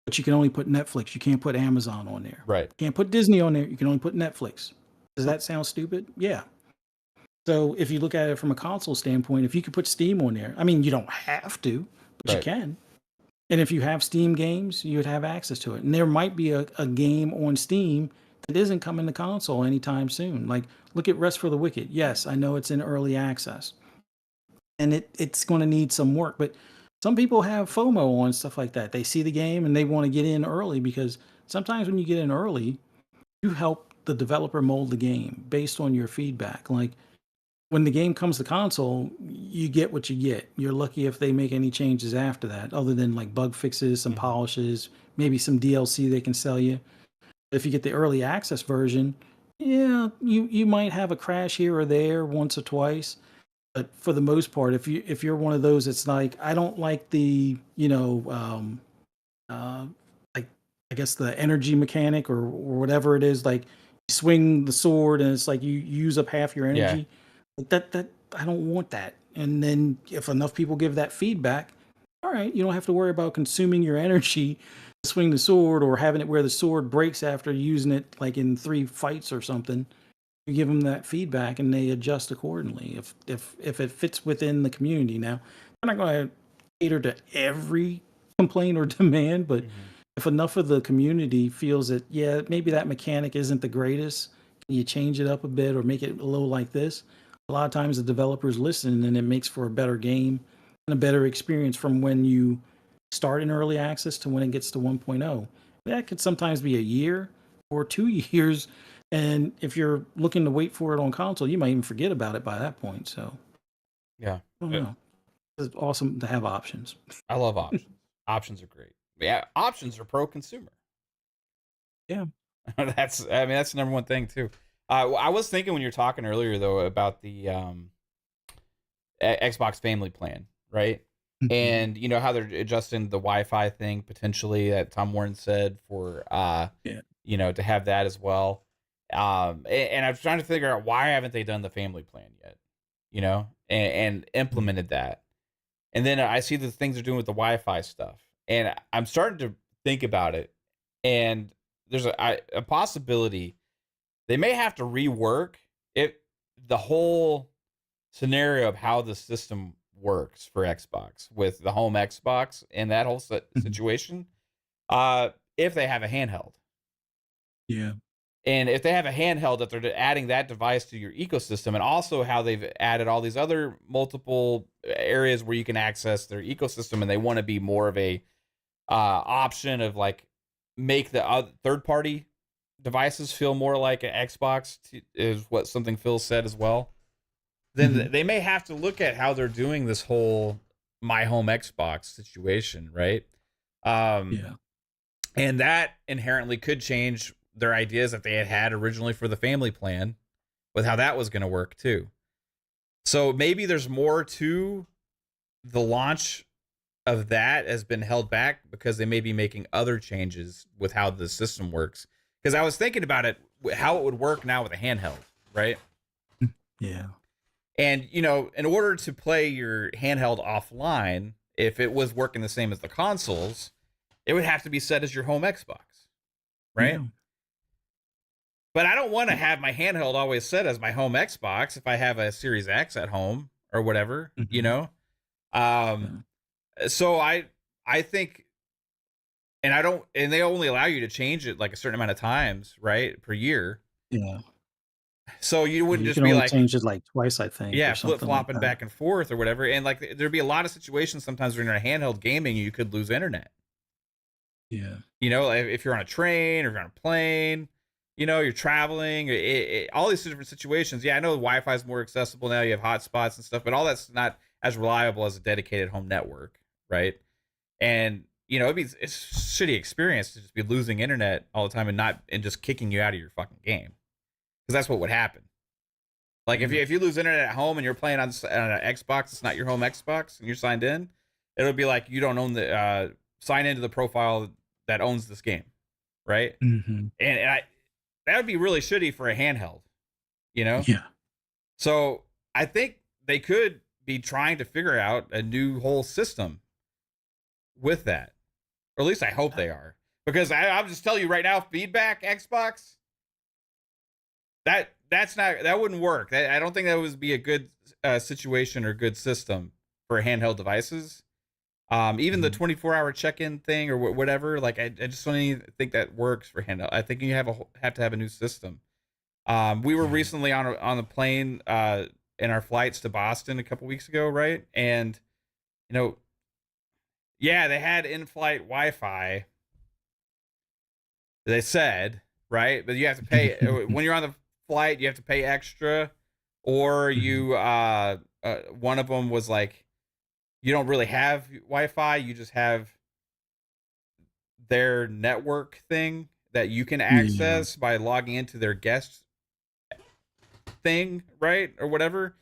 but you can only put Netflix. You can't put Amazon on there. right. Can't put Disney on there. You can only put Netflix. Does that sound stupid? Yeah. So if you look at it from a console standpoint, if you could put Steam on there, I mean, you don't have to, but you Right. can. And if you have Steam games, you would have access to it. And there might be a game on Steam that isn't coming to console anytime soon. Like, look at Rest for the Wicked. Yes, I know it's in early access and it's going to need some work, but some people have FOMO on stuff like that. They see the game and they want to get in early because sometimes when you get in early, you help the developer mold the game based on your feedback. Like, when the game comes to console, you get what you get. You're lucky if they make any changes after that, other than like bug fixes, some Mhm. polishes, maybe some DLC they can sell you. If you get the early access version, yeah, you might have a crash here or there once or twice. But for the most part, if you're one of those, it's like I don't like the uh, like I guess the energy mechanic or whatever it is. Like, you swing the sword and it's like you use up half your Yeah. energy. Like that I don't want that. And then if enough people give that feedback, all right, you don't have to worry about consuming your energy to swing the sword or having it where the sword breaks after using it like in 3 fights or something. You give them that feedback and they adjust accordingly if it fits within the community. Now, I'm not going to cater to every complaint or demand, but Mhm. if enough of the community feels that, yeah, maybe that mechanic isn't the greatest, can you change it up a bit or make it a little like this? A lot of times the developers listen and it makes for a better game and a better experience from when you start in early access to when it gets to 1.0. That could sometimes be a year or 2 years. And if you're looking to wait for it on console, you might even forget about it by that point. So Yeah. I don't Uh, know. It's awesome to have options. I love options. Options are great. Yeah, options are pro consumer. Yeah. That's the number one thing too. I was thinking when you were talking earlier though about the Xbox Family Plan, right? Mhm. And you know how they're adjusting the Wi-Fi thing potentially that Tom Warren said for Yeah. to have that as well. And I'm trying to figure out why haven't they done the family plan yet, and Mhm. implemented that. And then I see the things they're doing with the Wi-Fi stuff, and I'm starting to think about it. And there's a possibility they may have to rework it, the whole scenario of how the system works for Xbox with the home Xbox and that whole Mhm. situation. If they have a handheld, Yeah. and if they have a handheld that they're adding that device to your ecosystem, and also how they've added all these other multiple areas where you can access their ecosystem, and they want to be more of a option of like make the third party devices feel more like an Xbox is what something Phil said as well. Then Mhm. they may have to look at how they're doing this whole my home Xbox situation, right? Um, Yeah. and that inherently could change their ideas that they had originally for the family plan with how that was going to work too. So maybe there's more to the launch of that has been held back because they may be making other changes with how the system works. Because I was thinking about it, how it would work now with a handheld, right? Yeah. And in order to play your handheld offline, if it was working the same as the consoles, it would have to be set as your home Xbox, right? Yeah. But I don't want to have my handheld always set as my home Xbox if I have a Series X at home or whatever, Mhm. Um, Yeah. so I think, and I don't, and they only allow you to change it like a certain amount of times, right, per year. Yeah. So you Yeah. wouldn't You just can be only like, change it like twice, I think, yeah, or flip something like flopping that. back and forth or whatever. And like there'd be a lot of situations sometimes when you're in handheld gaming, you could lose internet. Yeah. If you're on a train or if you're on a plane, you're traveling, all these different situations. Yeah, I know Wi-Fi is more accessible now. You have hotspots and stuff, but all that's not as reliable as a dedicated home network, right? And it's a shitty experience to just be losing internet all the time and just kicking you out of your fucking game, because that's what would happen. Like if you lose internet at home and you're playing on an Xbox, it's not your home Xbox, and you're signed in, it'll be like you don't own the sign into the profile that owns this game, right? Mm-hmm. And that would be really shitty for a handheld, Yeah. So I think they could be trying to figure out a new whole system with that, or at least I hope they are, because I'll just tell you right now, feedback Xbox, that wouldn't work. I don't think that would be a good situation or good system for handheld devices. Even the 24-hour check-in thing or whatever, like I just don't even think that works for handheld. I think you have to have a new system. We were recently on a plane in our flights to Boston a couple weeks ago, right? And yeah, they had in-flight Wi-Fi. They said, right, but you have to pay when you're on the flight. You have to pay extra, or you one of them was like, you don't really have Wi-Fi. You just have their network thing that you can access by logging into their guest thing, right, or whatever.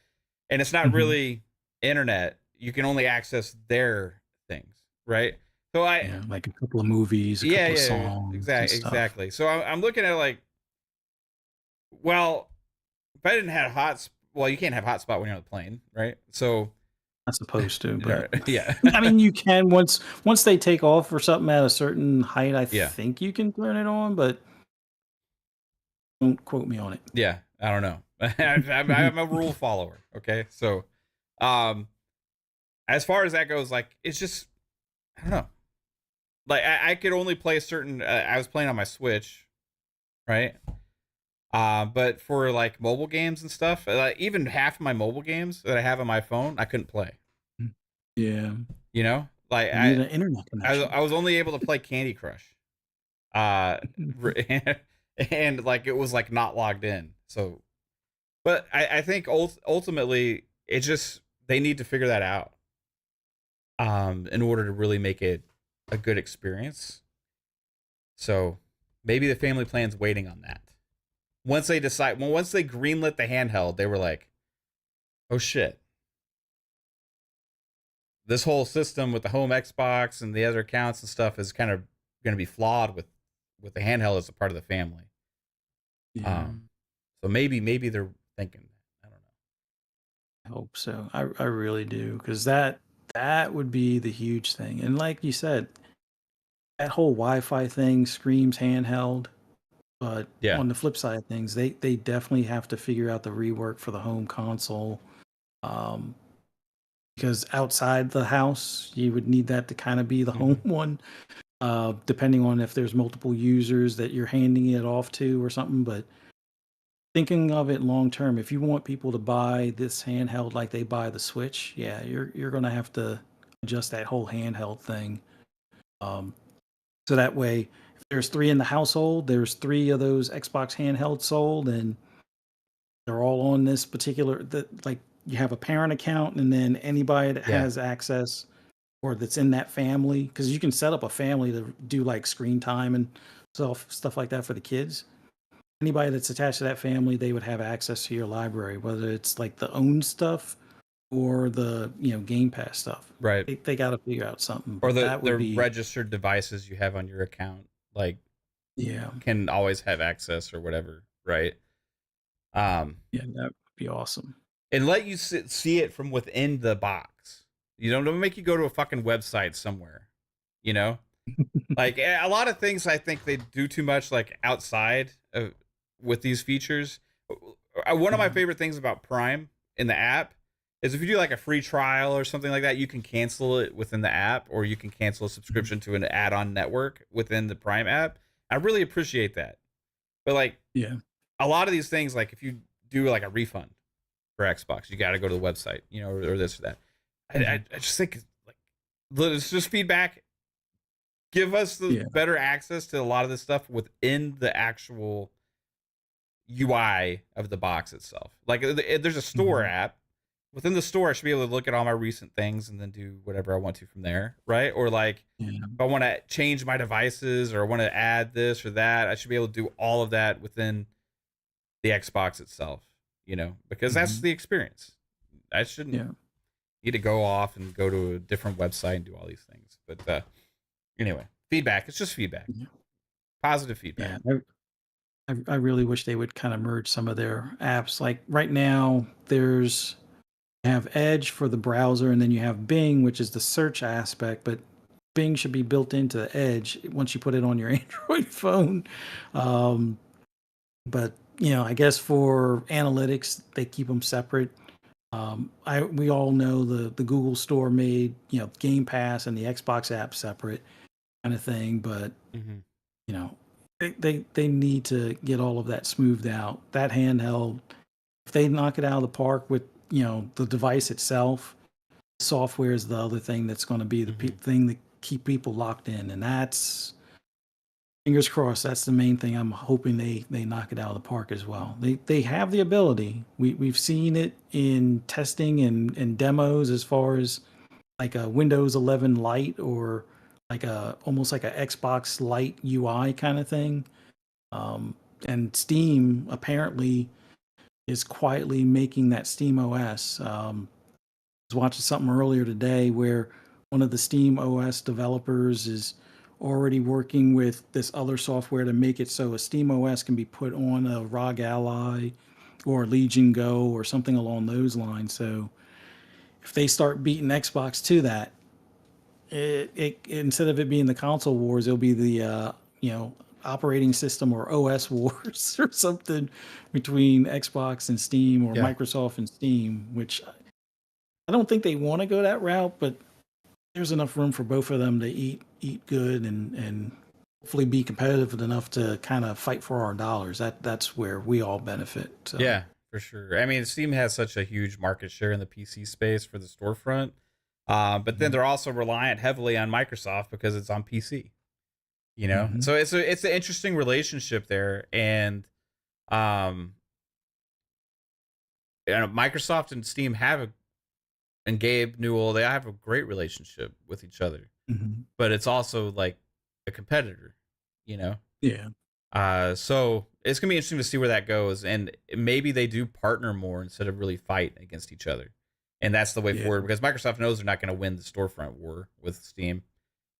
And it's not really internet. You can only access their things, right? So like a couple of movies, a couple of songs, exactly. So I'm looking at like, well, if I didn't have you can't have hotspot when you're on the plane, right? So not supposed to, but yeah. I mean, you can once they take off or something at a certain height. I think you can turn it on, but don't quote me on it. Yeah, I don't know. I'm a rule follower. Okay, so as far as that goes, like it's just I don't know. Like I could only play certain. I was playing on my Switch, right? But for like mobile games and stuff, even half of my mobile games that I have on my phone, I couldn't play. Yeah, like you need an internet connection. I was only able to play Candy Crush, and like it was like not logged in. So, but I think ultimately it just they need to figure that out, in order to really make it a good experience. So maybe the family plan's waiting on that. Once they greenlit the handheld, they were like, oh shit. This whole system with the home Xbox and the other accounts and stuff is kind of going to be flawed with the handheld as a part of the family. Yeah. So maybe they're thinking that. I don't know. I hope so. I really do, because that would be the huge thing. And like you said, that whole Wi-Fi thing screams handheld. But on the flip side of things, they definitely have to figure out the rework for the home console. Because outside the house, you would need that to kind of be the home one, depending on if there's multiple users that you're handing it off to or something. But thinking of it long term, if you want people to buy this handheld like they buy the Switch, yeah, you're going to have to adjust that whole handheld thing. So that way, if there's 3 in the household, there's 3 of those Xbox handhelds sold, and they're all on this particular, like you have a parent account, and then anybody that has access or that's in that family, because you can set up a family to do like screen time and stuff like that for the kids. Anybody that's attached to that family, they would have access to your library, whether it's like the owned stuff or the Game Pass stuff. Right. They got to figure out something. Or the registered devices you have on your account, like can always have access or whatever, right? Yeah, that would be awesome. And let you see it from within the box. Don't make you go to a fucking website somewhere. Like a lot of things I think they do too much like outside with these features. One of my favorite things about Prime in the app is if you do like a free trial or something like that, you can cancel it within the app, or you can cancel a subscription to an add-on network within the Prime app. I really appreciate that. But like, a lot of these things, like if you do like a refund for Xbox, you got to go to the website, or this or that. I just think like, let's just feedback. Give us the better access to a lot of this stuff within the actual UI of the box itself. Like there's a store app, within the store, I should be able to look at all my recent things and then do whatever I want to from there, right? Or like Yeah. if I want to change my devices or I want to add this or that, I should be able to do all of that within the Xbox itself, because that's Mhm. the experience. I shouldn't Yeah. need to go off and go to a different website and do all these things. But anyway, feedback. It's just feedback, Yeah. positive feedback. Yeah. I really wish they would kind of merge some of their apps. Like right now, there's you have Edge for the browser, and then you have Bing, which is the search aspect. But Bing should be built into Edge once you put it on your Android phone. Um, but I guess for analytics, they keep them separate. We all know the Google Store made Game Pass and the Xbox app separate kind of thing, but Hmm. you know they need to get all of that smoothed out. That handheld, if they knock it out of the park with the device itself, software is the other thing that's going to be the Hmm. thing that keep people locked in, and that's fingers crossed. That's the main thing. I'm hoping they knock it out of the park as well. They have the ability. We've seen it in testing and demos as far as like a Windows 11 Lite or like a almost like a Xbox Lite UI kind of thing. And Steam apparently is quietly making that Steam OS. I was watching something earlier today where one of the Steam OS developers is already working with this other software to make it so a Steam OS can be put on a ROG Ally or Legion Go or something along those lines. So if they start beating Xbox to that, it instead of it being the console wars, it'll be the operating system or OS wars or something between Xbox and Steam or Yeah. Microsoft and Steam, which I don't think they want to go that route, but there's enough room for both of them to eat good and hopefully be competitive enough to kind of fight for our dollars. That's where we all benefit. So Yeah, for sure. I mean, Steam has such a huge market share in the PC space for the storefront. But then mhm, they're also reliant heavily on Microsoft because it's on PC. mhm, So it's an interesting relationship there, um, and Microsoft and Steam and Gabe Newell, they have a great relationship with each other, mhm. but it's also like a competitor, you know. Yeah, So it's gonna be interesting to see where that goes, and maybe they do partner more instead of really fight against each other, and that's the way yeah, forward because Microsoft knows they're not gonna win the storefront war with Steam.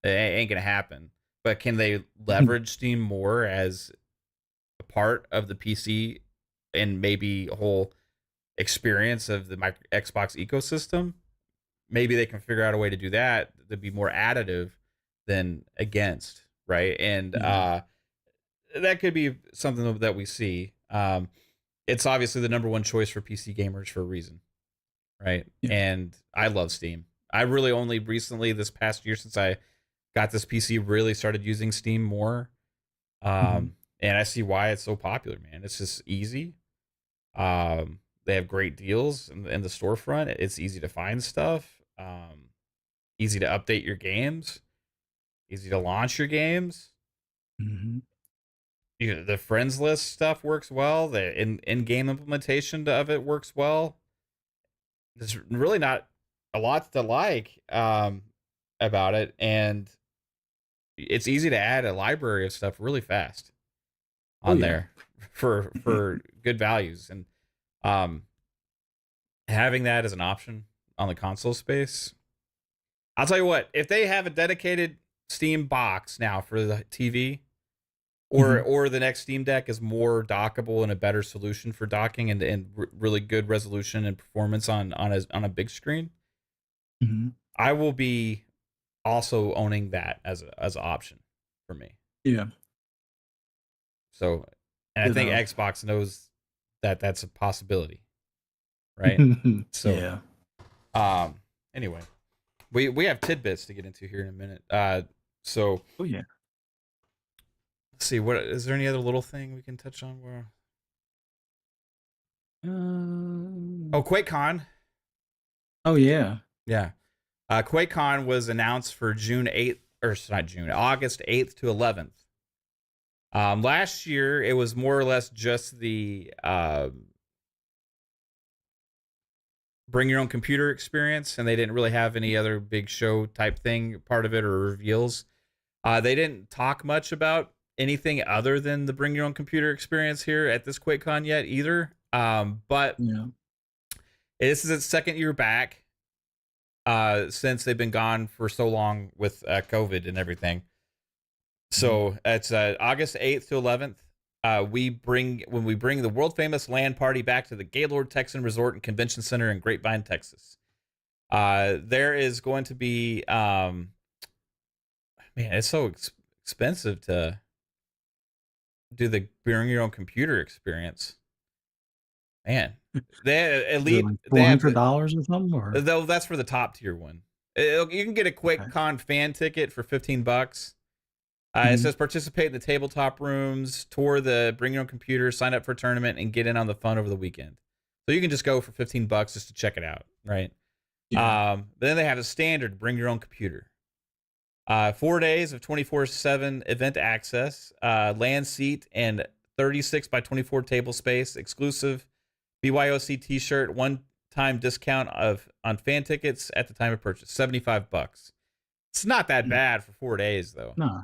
It ain't gonna happen. But can they leverage Steam more as a part of the PC and maybe a whole experience of the Xbox ecosystem? Maybe they can figure out a way to do that to be more additive than against, right? And yeah, that could be something that we see. It's obviously the number one choice for PC gamers for a reason, right? yeah. And I love Steam. I really only recently, this past year, since I got this PC, really started using Steam more. Mhm, And I see why it's so popular, man. It's just easy. They have great deals in the storefront. It's easy to find stuff. Easy to update your games. Easy to launch your games. mhm. The friends list stuff works well. The in game implementation of it works well. There's really not a lot to like about it, and it's easy to add a library of stuff really fast Oh on yeah. there for good values, and um, having that as an option on the console space. I'll tell you what, if they have a dedicated Steam box now for the TV, Mhm, or the next Steam Deck is more dockable and a better solution for docking and really good resolution and performance on a big screen, mhm. I will be also owning that as an option for me. Yeah. So, and I think Ditto. Xbox knows that that's a possibility, right? So, Yeah. um, anyway, we have tidbits to get into here in a minute. So Oh yeah. let's see, what is there any other little thing we can touch on? Where Um, Quakecon, oh yeah. yeah, Quakecon was announced for June 8th, or it's not June, August 8th to 11th. Last year it was more or less just the bring your own computer experience, and they didn't really have any other big show type thing part of it or reveals. They didn't talk much about anything other than the bring your own computer experience here at this QuakeCon yet either. But Yeah. this is its second year back since they've been gone for so long with COVID and everything. So it's August 8th to 11th. When we bring the world famous LAN party back to the Gaylord Texan Resort and Convention Center in Grapevine, Texas. There is going to be man, it's so expensive to do the bring your own computer experience. Man, they elite $400 or something, or though that's for the top tier one. You can get a QuakeCon fan ticket for $15. It says participate in the tabletop rooms, tour the bring your own computer, sign up for a tournament, and get in on the fun over the weekend. So you can just go for $15 just to check it out, right? Yeah. Then they have a standard bring your own computer. 4 days of 24/7 event access, LAN seat, and 36 by 24 table space, exclusive BYOC t-shirt, one-time discount on fan tickets at the time of purchase, $75. It's not that bad for 4 days though. No.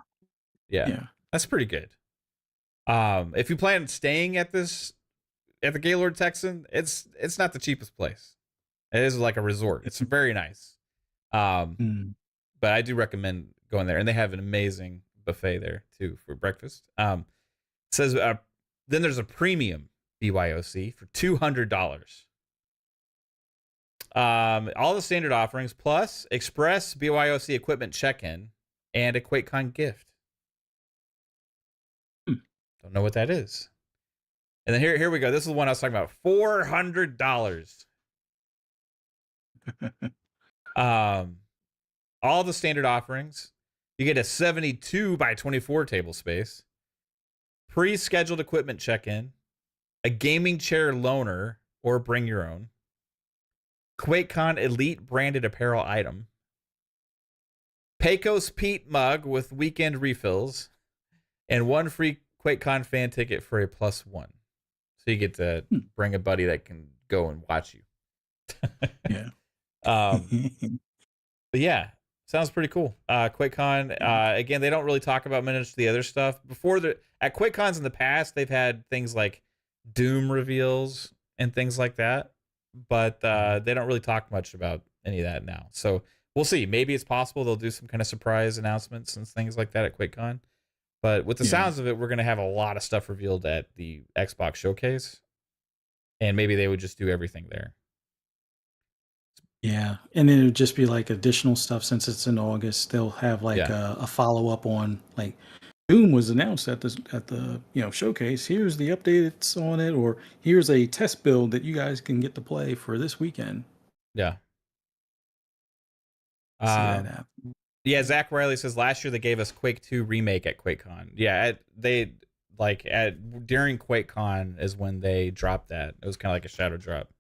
Yeah, that's pretty good. If you plan on staying at the Gaylord Texan, it's not the cheapest place. It is like a resort. It's very nice. But I do recommend going there, and they have an amazing buffet there too for breakfast. It says then there's a premium BYOC for $200. All the standard offerings plus express BYOC equipment check-in and a QuakeCon gift. Don't know what that is. And then here we go. This is the one I was talking about. $400. All the standard offerings. You get a 72 by 24 table space, pre-scheduled equipment check-in, a gaming chair loaner or bring your own, QuakeCon Elite branded apparel item, Pecos Pete mug with weekend refills, and one free QuakeCon fan ticket for a +1. So you get to bring a buddy that can go and watch you. Yeah. But yeah, sounds pretty cool. QuakeCon, again, they don't really talk about much of the other stuff. At QuakeCons in the past, they've had things like Doom reveals and things like that, but they don't really talk much about any of that now. So we'll see. Maybe it's possible they'll do some kind of surprise announcements and things like that at QuakeCon. But with the sounds of it, we're going to have a lot of stuff revealed at the Xbox showcase, and maybe they would just do everything there. Yeah, and then it would just be like additional stuff since it's in August. They'll have like a follow up on like Doom was announced at the showcase. Here's the updates on it, or here's a test build that you guys can get to play for this weekend. Yeah. See that happen. Yeah, Zach Riley says last year they gave us Quake 2 remake at QuakeCon. Yeah, during QuakeCon is when they dropped that. It was kind of like a shadow drop.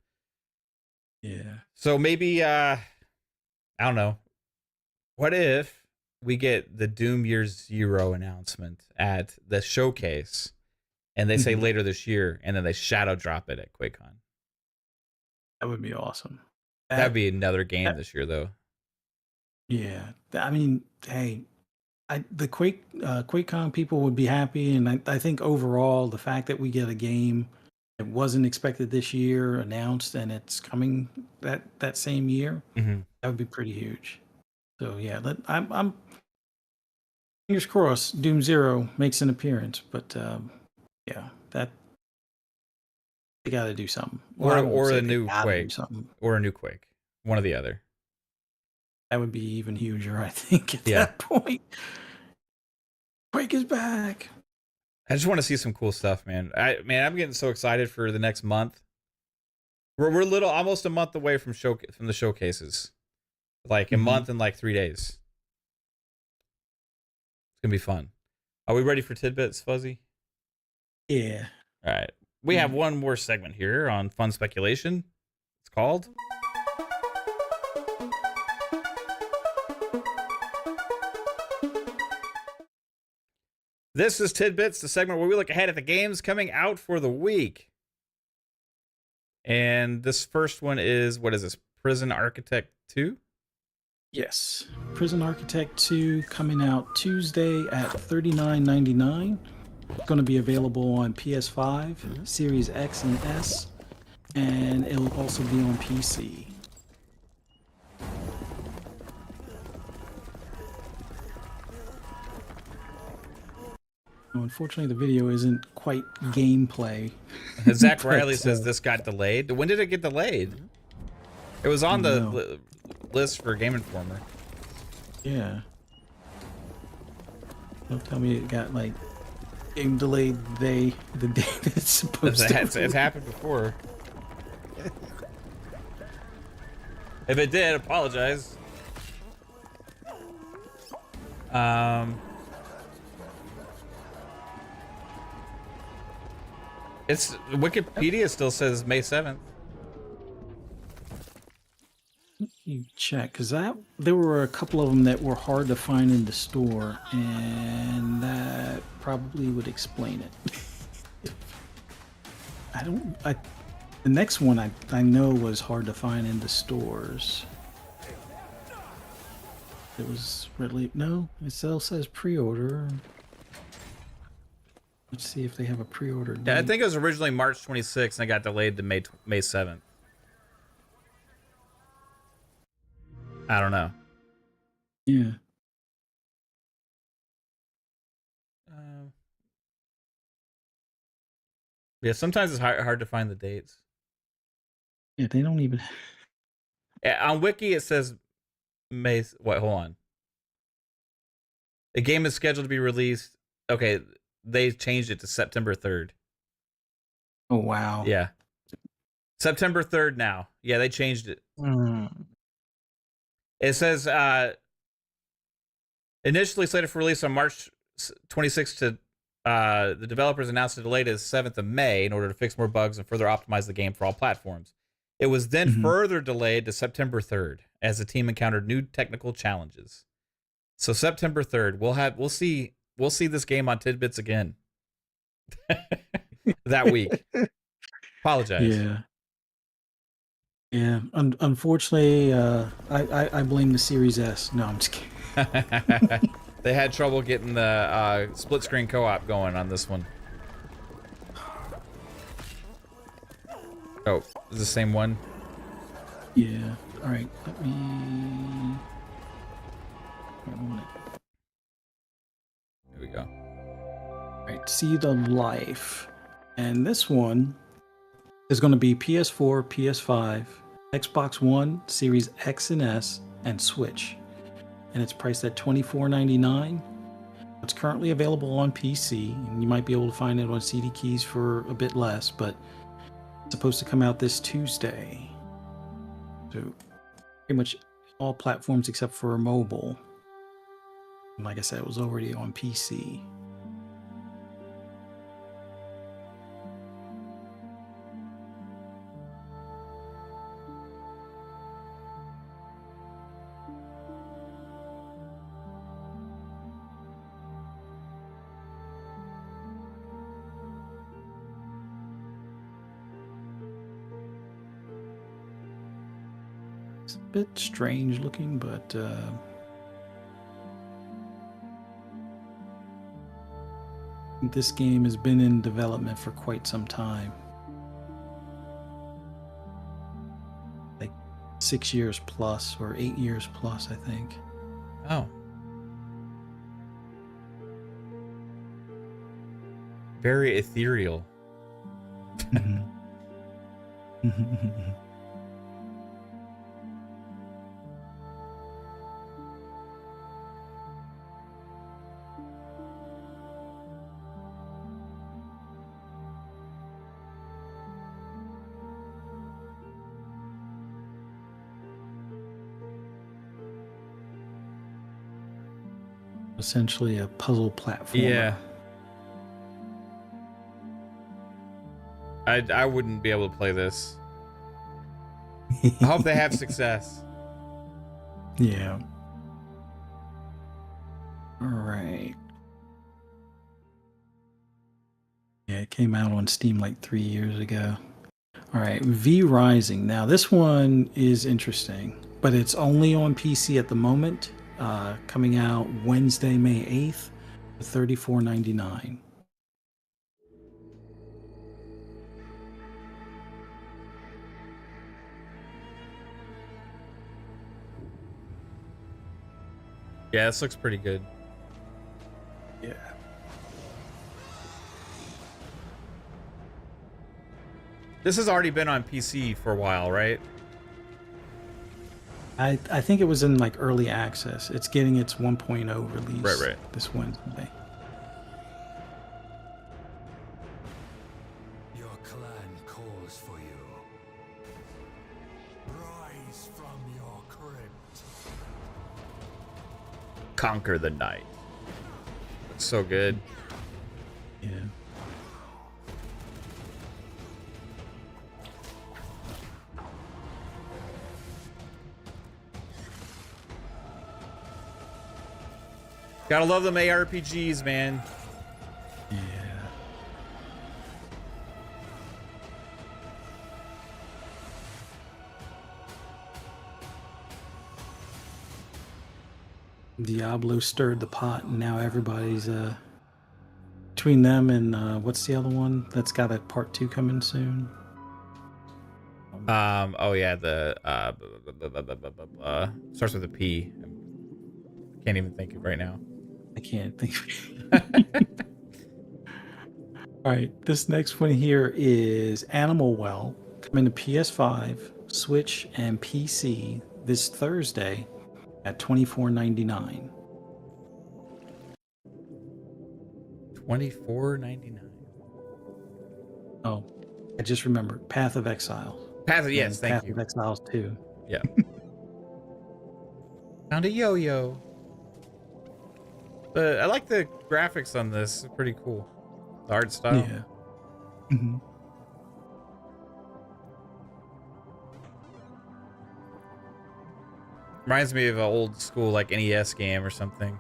Yeah. So maybe I don't know. What if we get the Doom Year Zero announcement at the showcase, and they say later this year, and then they shadow drop it at QuakeCon? That would be awesome. That'd be another game this year, though. Yeah, I mean, hey, the QuakeCon people would be happy, and I think overall the fact that we get a game that wasn't expected this year announced and it's coming that same year, that would be pretty huge. So yeah, I'm fingers crossed Doom Zero makes an appearance, but yeah, that they got to do something, or a new Quake, or a new Quake, one or the other. That would be even huger, I think, at that point. Quake is back. I just want to see some cool stuff, man. I'm getting so excited for the next month. We're almost a month away from the showcases. Like a month and like 3 days. It's gonna be fun. Are we ready for tidbits, Fuzzy? Yeah. All right. We have one more segment here on fun speculation. It's called This is Tidbits, the segment where we look ahead at the games coming out for the week. And this first one is, what is this? Prison Architect 2? Yes. Prison Architect 2 coming out Tuesday at $39.99. Going to be available on PS5, Series X and S, and it'll also be on PC. Unfortunately, the video isn't quite gameplay. Zach Riley says this got delayed. When did it get delayed? It was on the list for Game Informer. Yeah. Don't tell me it got like game delayed the day that it's supposed to. It's happened before. If it did, apologize. It's Wikipedia still says May 7th. You check, because there were a couple of them that were hard to find in the store, and that probably would explain it. The next one I know was hard to find in the stores. It was really, no, it still says pre-order. Let's see if they have a pre-order date. Yeah, I think it was originally March 26th and it got delayed to May 7th. I don't know. Yeah. Yeah, sometimes it's hard to find the dates. Yeah, they don't even. Yeah, on Wiki it says May. What? Hold on. The game is scheduled to be released. Okay, they changed it to September 3rd. Oh wow. Yeah. September 3rd now. Yeah, they changed it. It says initially slated for release on March 26th to the developers announced a delay to the 7th of May in order to fix more bugs and further optimize the game for all platforms. It was then further delayed to September 3rd as the team encountered new technical challenges. So September 3rd, we'll see this game on Tidbits again that week. Apologize. Yeah. Yeah. Unfortunately, I blame the Series S. No, I'm just kidding. They had trouble getting the split screen co-op going on this one. Oh, is the same one? Yeah. All right. Let me. Here we go. All right. See the Life, and this one is going to be PS4, PS5, Xbox One, Series X and S, and Switch. And it's priced at $24.99. It's currently available on PC, and you might be able to find it on CD Keys for a bit less, but it's supposed to come out this Tuesday. So pretty much all platforms except for mobile. And like I said, it was already on PC. It's a bit strange looking, but this game has been in development for quite some time. Like 6 years plus, or 8 years plus, I think. Oh. Very ethereal. Essentially a puzzle platform. Yeah. I wouldn't be able to play this. I hope they have success. Yeah. All right. Yeah, it came out on Steam like 3 years ago. All right, V Rising. Now this one is interesting, but it's only on PC at the moment. Coming out Wednesday, May 8th, $34.99. Yeah, this looks pretty good. Yeah. This has already been on PC for a while, right? I think it was in like early access. It's getting its 1.0 release Right. this Wednesday. Your clan calls for you. Rise from your crypt. Conquer the night. Looks so good. Yeah. Gotta love them ARPGs, man. Yeah. Diablo stirred the pot, and now everybody's between them and what's the other one that's got a part 2 coming soon? Oh yeah, the starts with a P. Can't even think of it right now. I can't think of it. All right, this next one here is Animal Well, coming to PS5, Switch, and PC this Thursday at $24.99. $24.99. Oh, I just remembered Path of Exile. Path of, yes, thank Path you. of Exiles 2. Yeah. Found a yo-yo. But I like the graphics on this. It's pretty cool. The art style. Yeah. Mhm. Reminds me of an old school like NES game or something.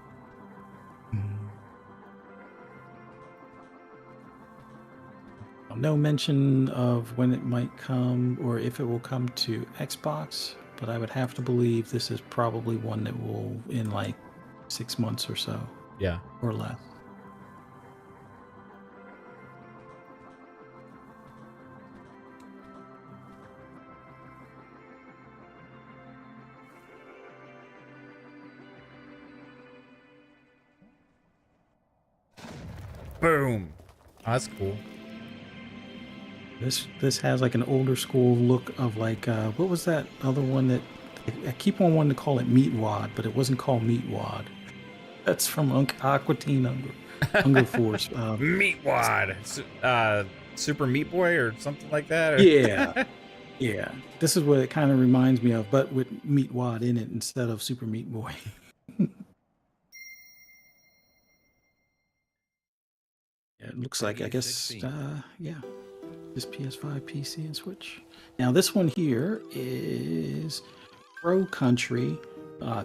No mention of when it might come or if it will come to Xbox, but I would have to believe this is probably one that will in like 6 months or so Yeah. or less. Boom. Oh, that's cool. This has like an older school look of like what was that other one that I keep on wanting to call it Meat Wad, but it wasn't called Meat Wad. That's from Aqua Teen Hunger Force. Meat Wad. Super Meat Boy or something like that? Or... Yeah. Yeah. This is what it kind of reminds me of, but with Meat Wad in it instead of Super Meat Boy. Yeah, it looks like, I guess, yeah, this PS5, PC, and Switch. Now, this one here is Pro Country,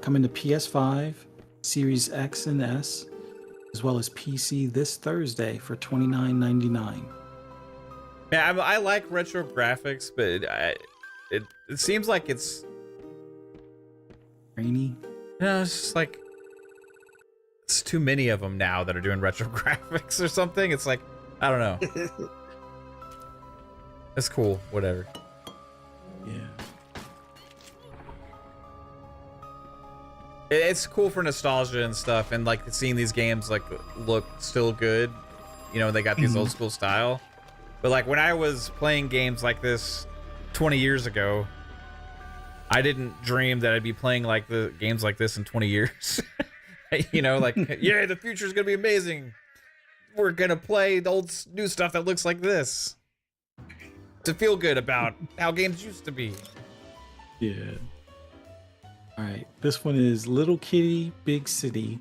coming to PS5, Series X and S, as well as PC this Thursday for $29.99. Yeah, I like retro graphics, but it seems like it's... Rainy. It's just like... It's too many of them now that are doing retro graphics or something. It's like, I don't know. It's cool, whatever. Yeah. It's cool for nostalgia and stuff, and like seeing these games like look still good. You know, they got these old school style. But like when I was playing games like this 20 years ago, I didn't dream that I'd be playing like the games like this in 20 years. You know, like, yeah, the future is gonna be amazing. We're gonna play the old new stuff that looks like this to feel good about how games used to be. Yeah. All right. This one is Little Kitty, Big City,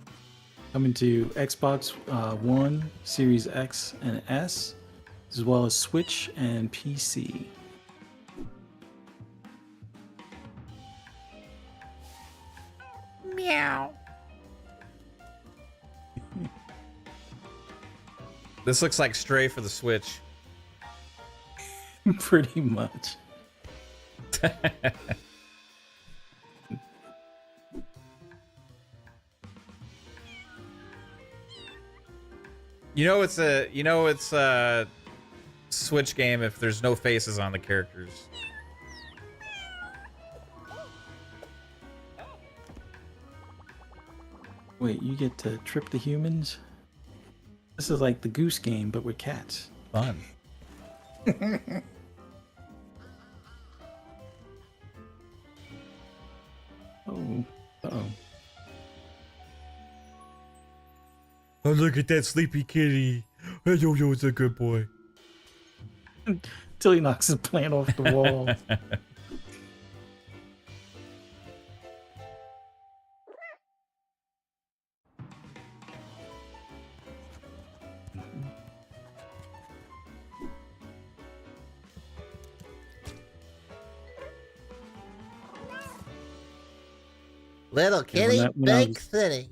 coming to Xbox One, Series X and S, as well as Switch and PC. Meow. This looks like Stray for the Switch. Pretty much. It's a Switch game if there's no faces on the characters. Wait, you get to trip the humans? This is like the Goose Game, but with cats. Fun. Oh, uh-oh. Oh, look at that sleepy kitty. Yo, it's a good boy. Till he knocks his plant off the wall. Little kitty, big city.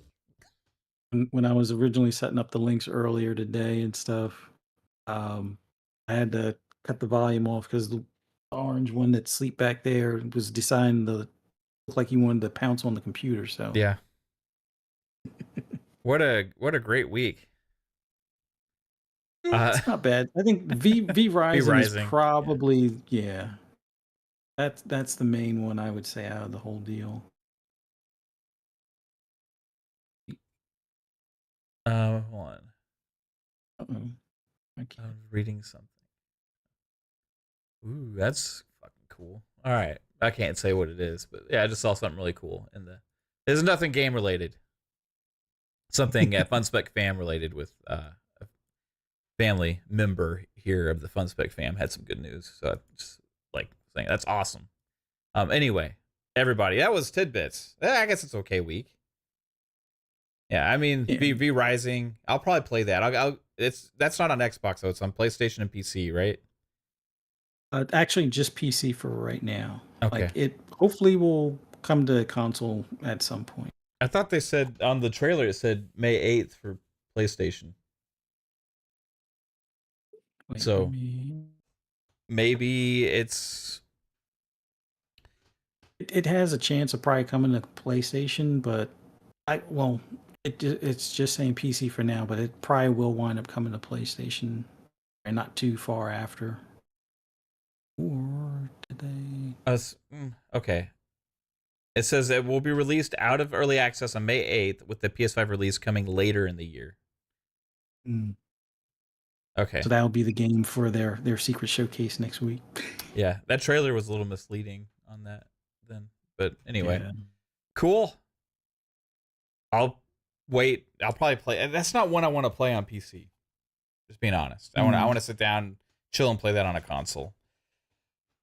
When I was originally setting up the links earlier today and stuff, I had to cut the volume off because the orange one that sleep back there was deciding to look like he wanted to pounce on the computer. So Yeah. What a great week. it's not bad. I think V Rising is Rising, probably That's the main one I would say out of the whole deal. Hold on. Uh-oh. I I can't. was reading something. Ooh, that's fucking cool. All right. I can't say what it is, but yeah, I just saw something really cool in the. There's nothing game related. Something FunSpec fam related with a family member here of the FunSpec fam had some good news. So I'm just like saying that's awesome. Anyway, everybody, that was Tidbits. I guess it's okay week. Yeah, I mean Yeah. V Rising. I'll probably play that. That's not on Xbox though. It's on PlayStation and PC, right? Actually, just PC for right now. Okay. Like it hopefully will come to console at some point. I thought they said on the trailer it said May 8th for PlayStation. Wait, So- let me- Maybe it's it has a chance of probably coming to PlayStation, but it's just saying PC for now, but it probably will wind up coming to PlayStation, and not too far after. Or today. okay. It says it will be released out of early access on May 8th, with the PS5 release coming later in the year. Okay. So that'll be the game for their secret showcase next week. Yeah, that trailer was a little misleading on that then. But anyway, Yeah. cool. I'll wait. I'll probably play. That's not one I want to play on PC. Just being honest. I want to sit down, chill, and play that on a console.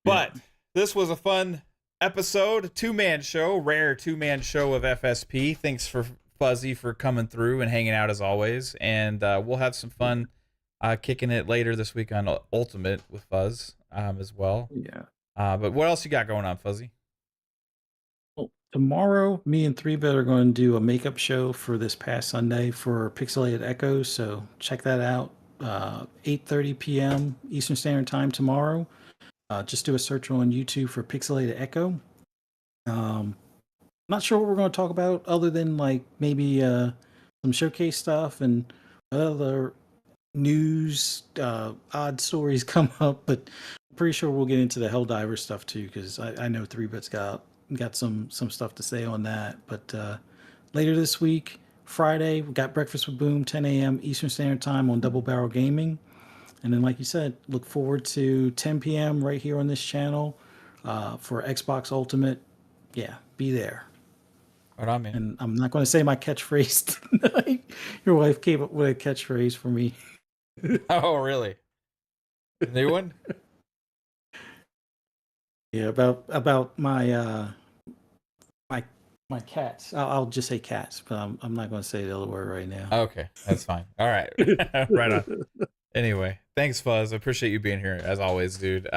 But this was a fun episode, two-man show, rare two-man show of FSP. Thanks for Fuzzy for coming through and hanging out as always. And we'll have some fun kicking it later this week on Ultimate with Fuzz as well. Yeah. But what else you got going on, Fuzzy? Well, tomorrow, me and 3-Bit are going to do a makeup show for this past Sunday for Pixelated Echoes. So check that out. 8:30 p.m. Eastern Standard Time tomorrow. Just do a search on YouTube for Pixelated Echo. Not sure what we're going to talk about other than like maybe some showcase stuff and other news, odd stories come up, but I'm pretty sure we'll get into the Helldivers stuff too, because I know 3-Bit's got some stuff to say on that. But later this week, Friday, we got Breakfast with Boom, 10 a.m. Eastern Standard Time on Double Barrel Gaming. And then, like you said, look forward to 10 p.m. right here on this channel for Xbox Ultimate. Yeah, be there. Right on, man. And I'm not going to say my catchphrase tonight. Your wife came up with a catchphrase for me. Oh, really? A new one? Yeah, about my my cats. I'll just say cats, but I'm not going to say the other word right now. Okay, that's fine. All right. Right on. Anyway, thanks, Fuzz. I appreciate you being here as always, dude.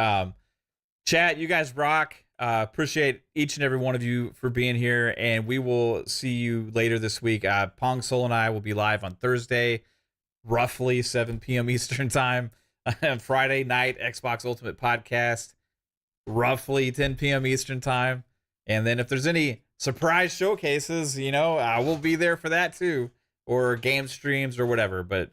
Chat, you guys rock. Appreciate each and every one of you for being here, and we will see you later this week. Pong Soul and I will be live on Thursday, roughly 7 p.m. Eastern time. Friday night Xbox Ultimate Podcast, roughly 10 p.m. Eastern time. And then if there's any surprise showcases, we'll be there for that too, or game streams or whatever. But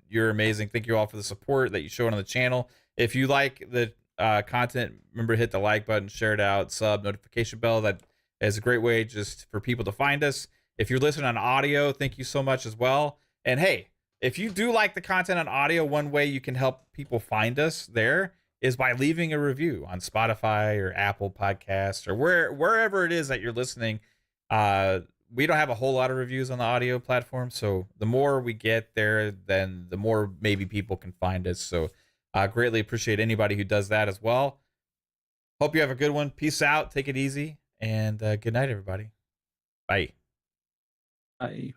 you're amazing. Thank you all for the support that you show on the channel. If you like the content, remember to hit the like button, share it out, sub, notification bell. That is a great way just for people to find us. If you're listening on audio, thank you so much as well. And hey, if you do like the content on audio, one way you can help people find us there is by leaving a review on Spotify or Apple Podcasts or wherever it is that you're listening. We don't have a whole lot of reviews on the audio platform, so the more we get there, then the more maybe people can find us. So greatly appreciate anybody who does that as well. Hope you have a good one. Peace out. Take it easy. And good night, everybody. Bye. Bye.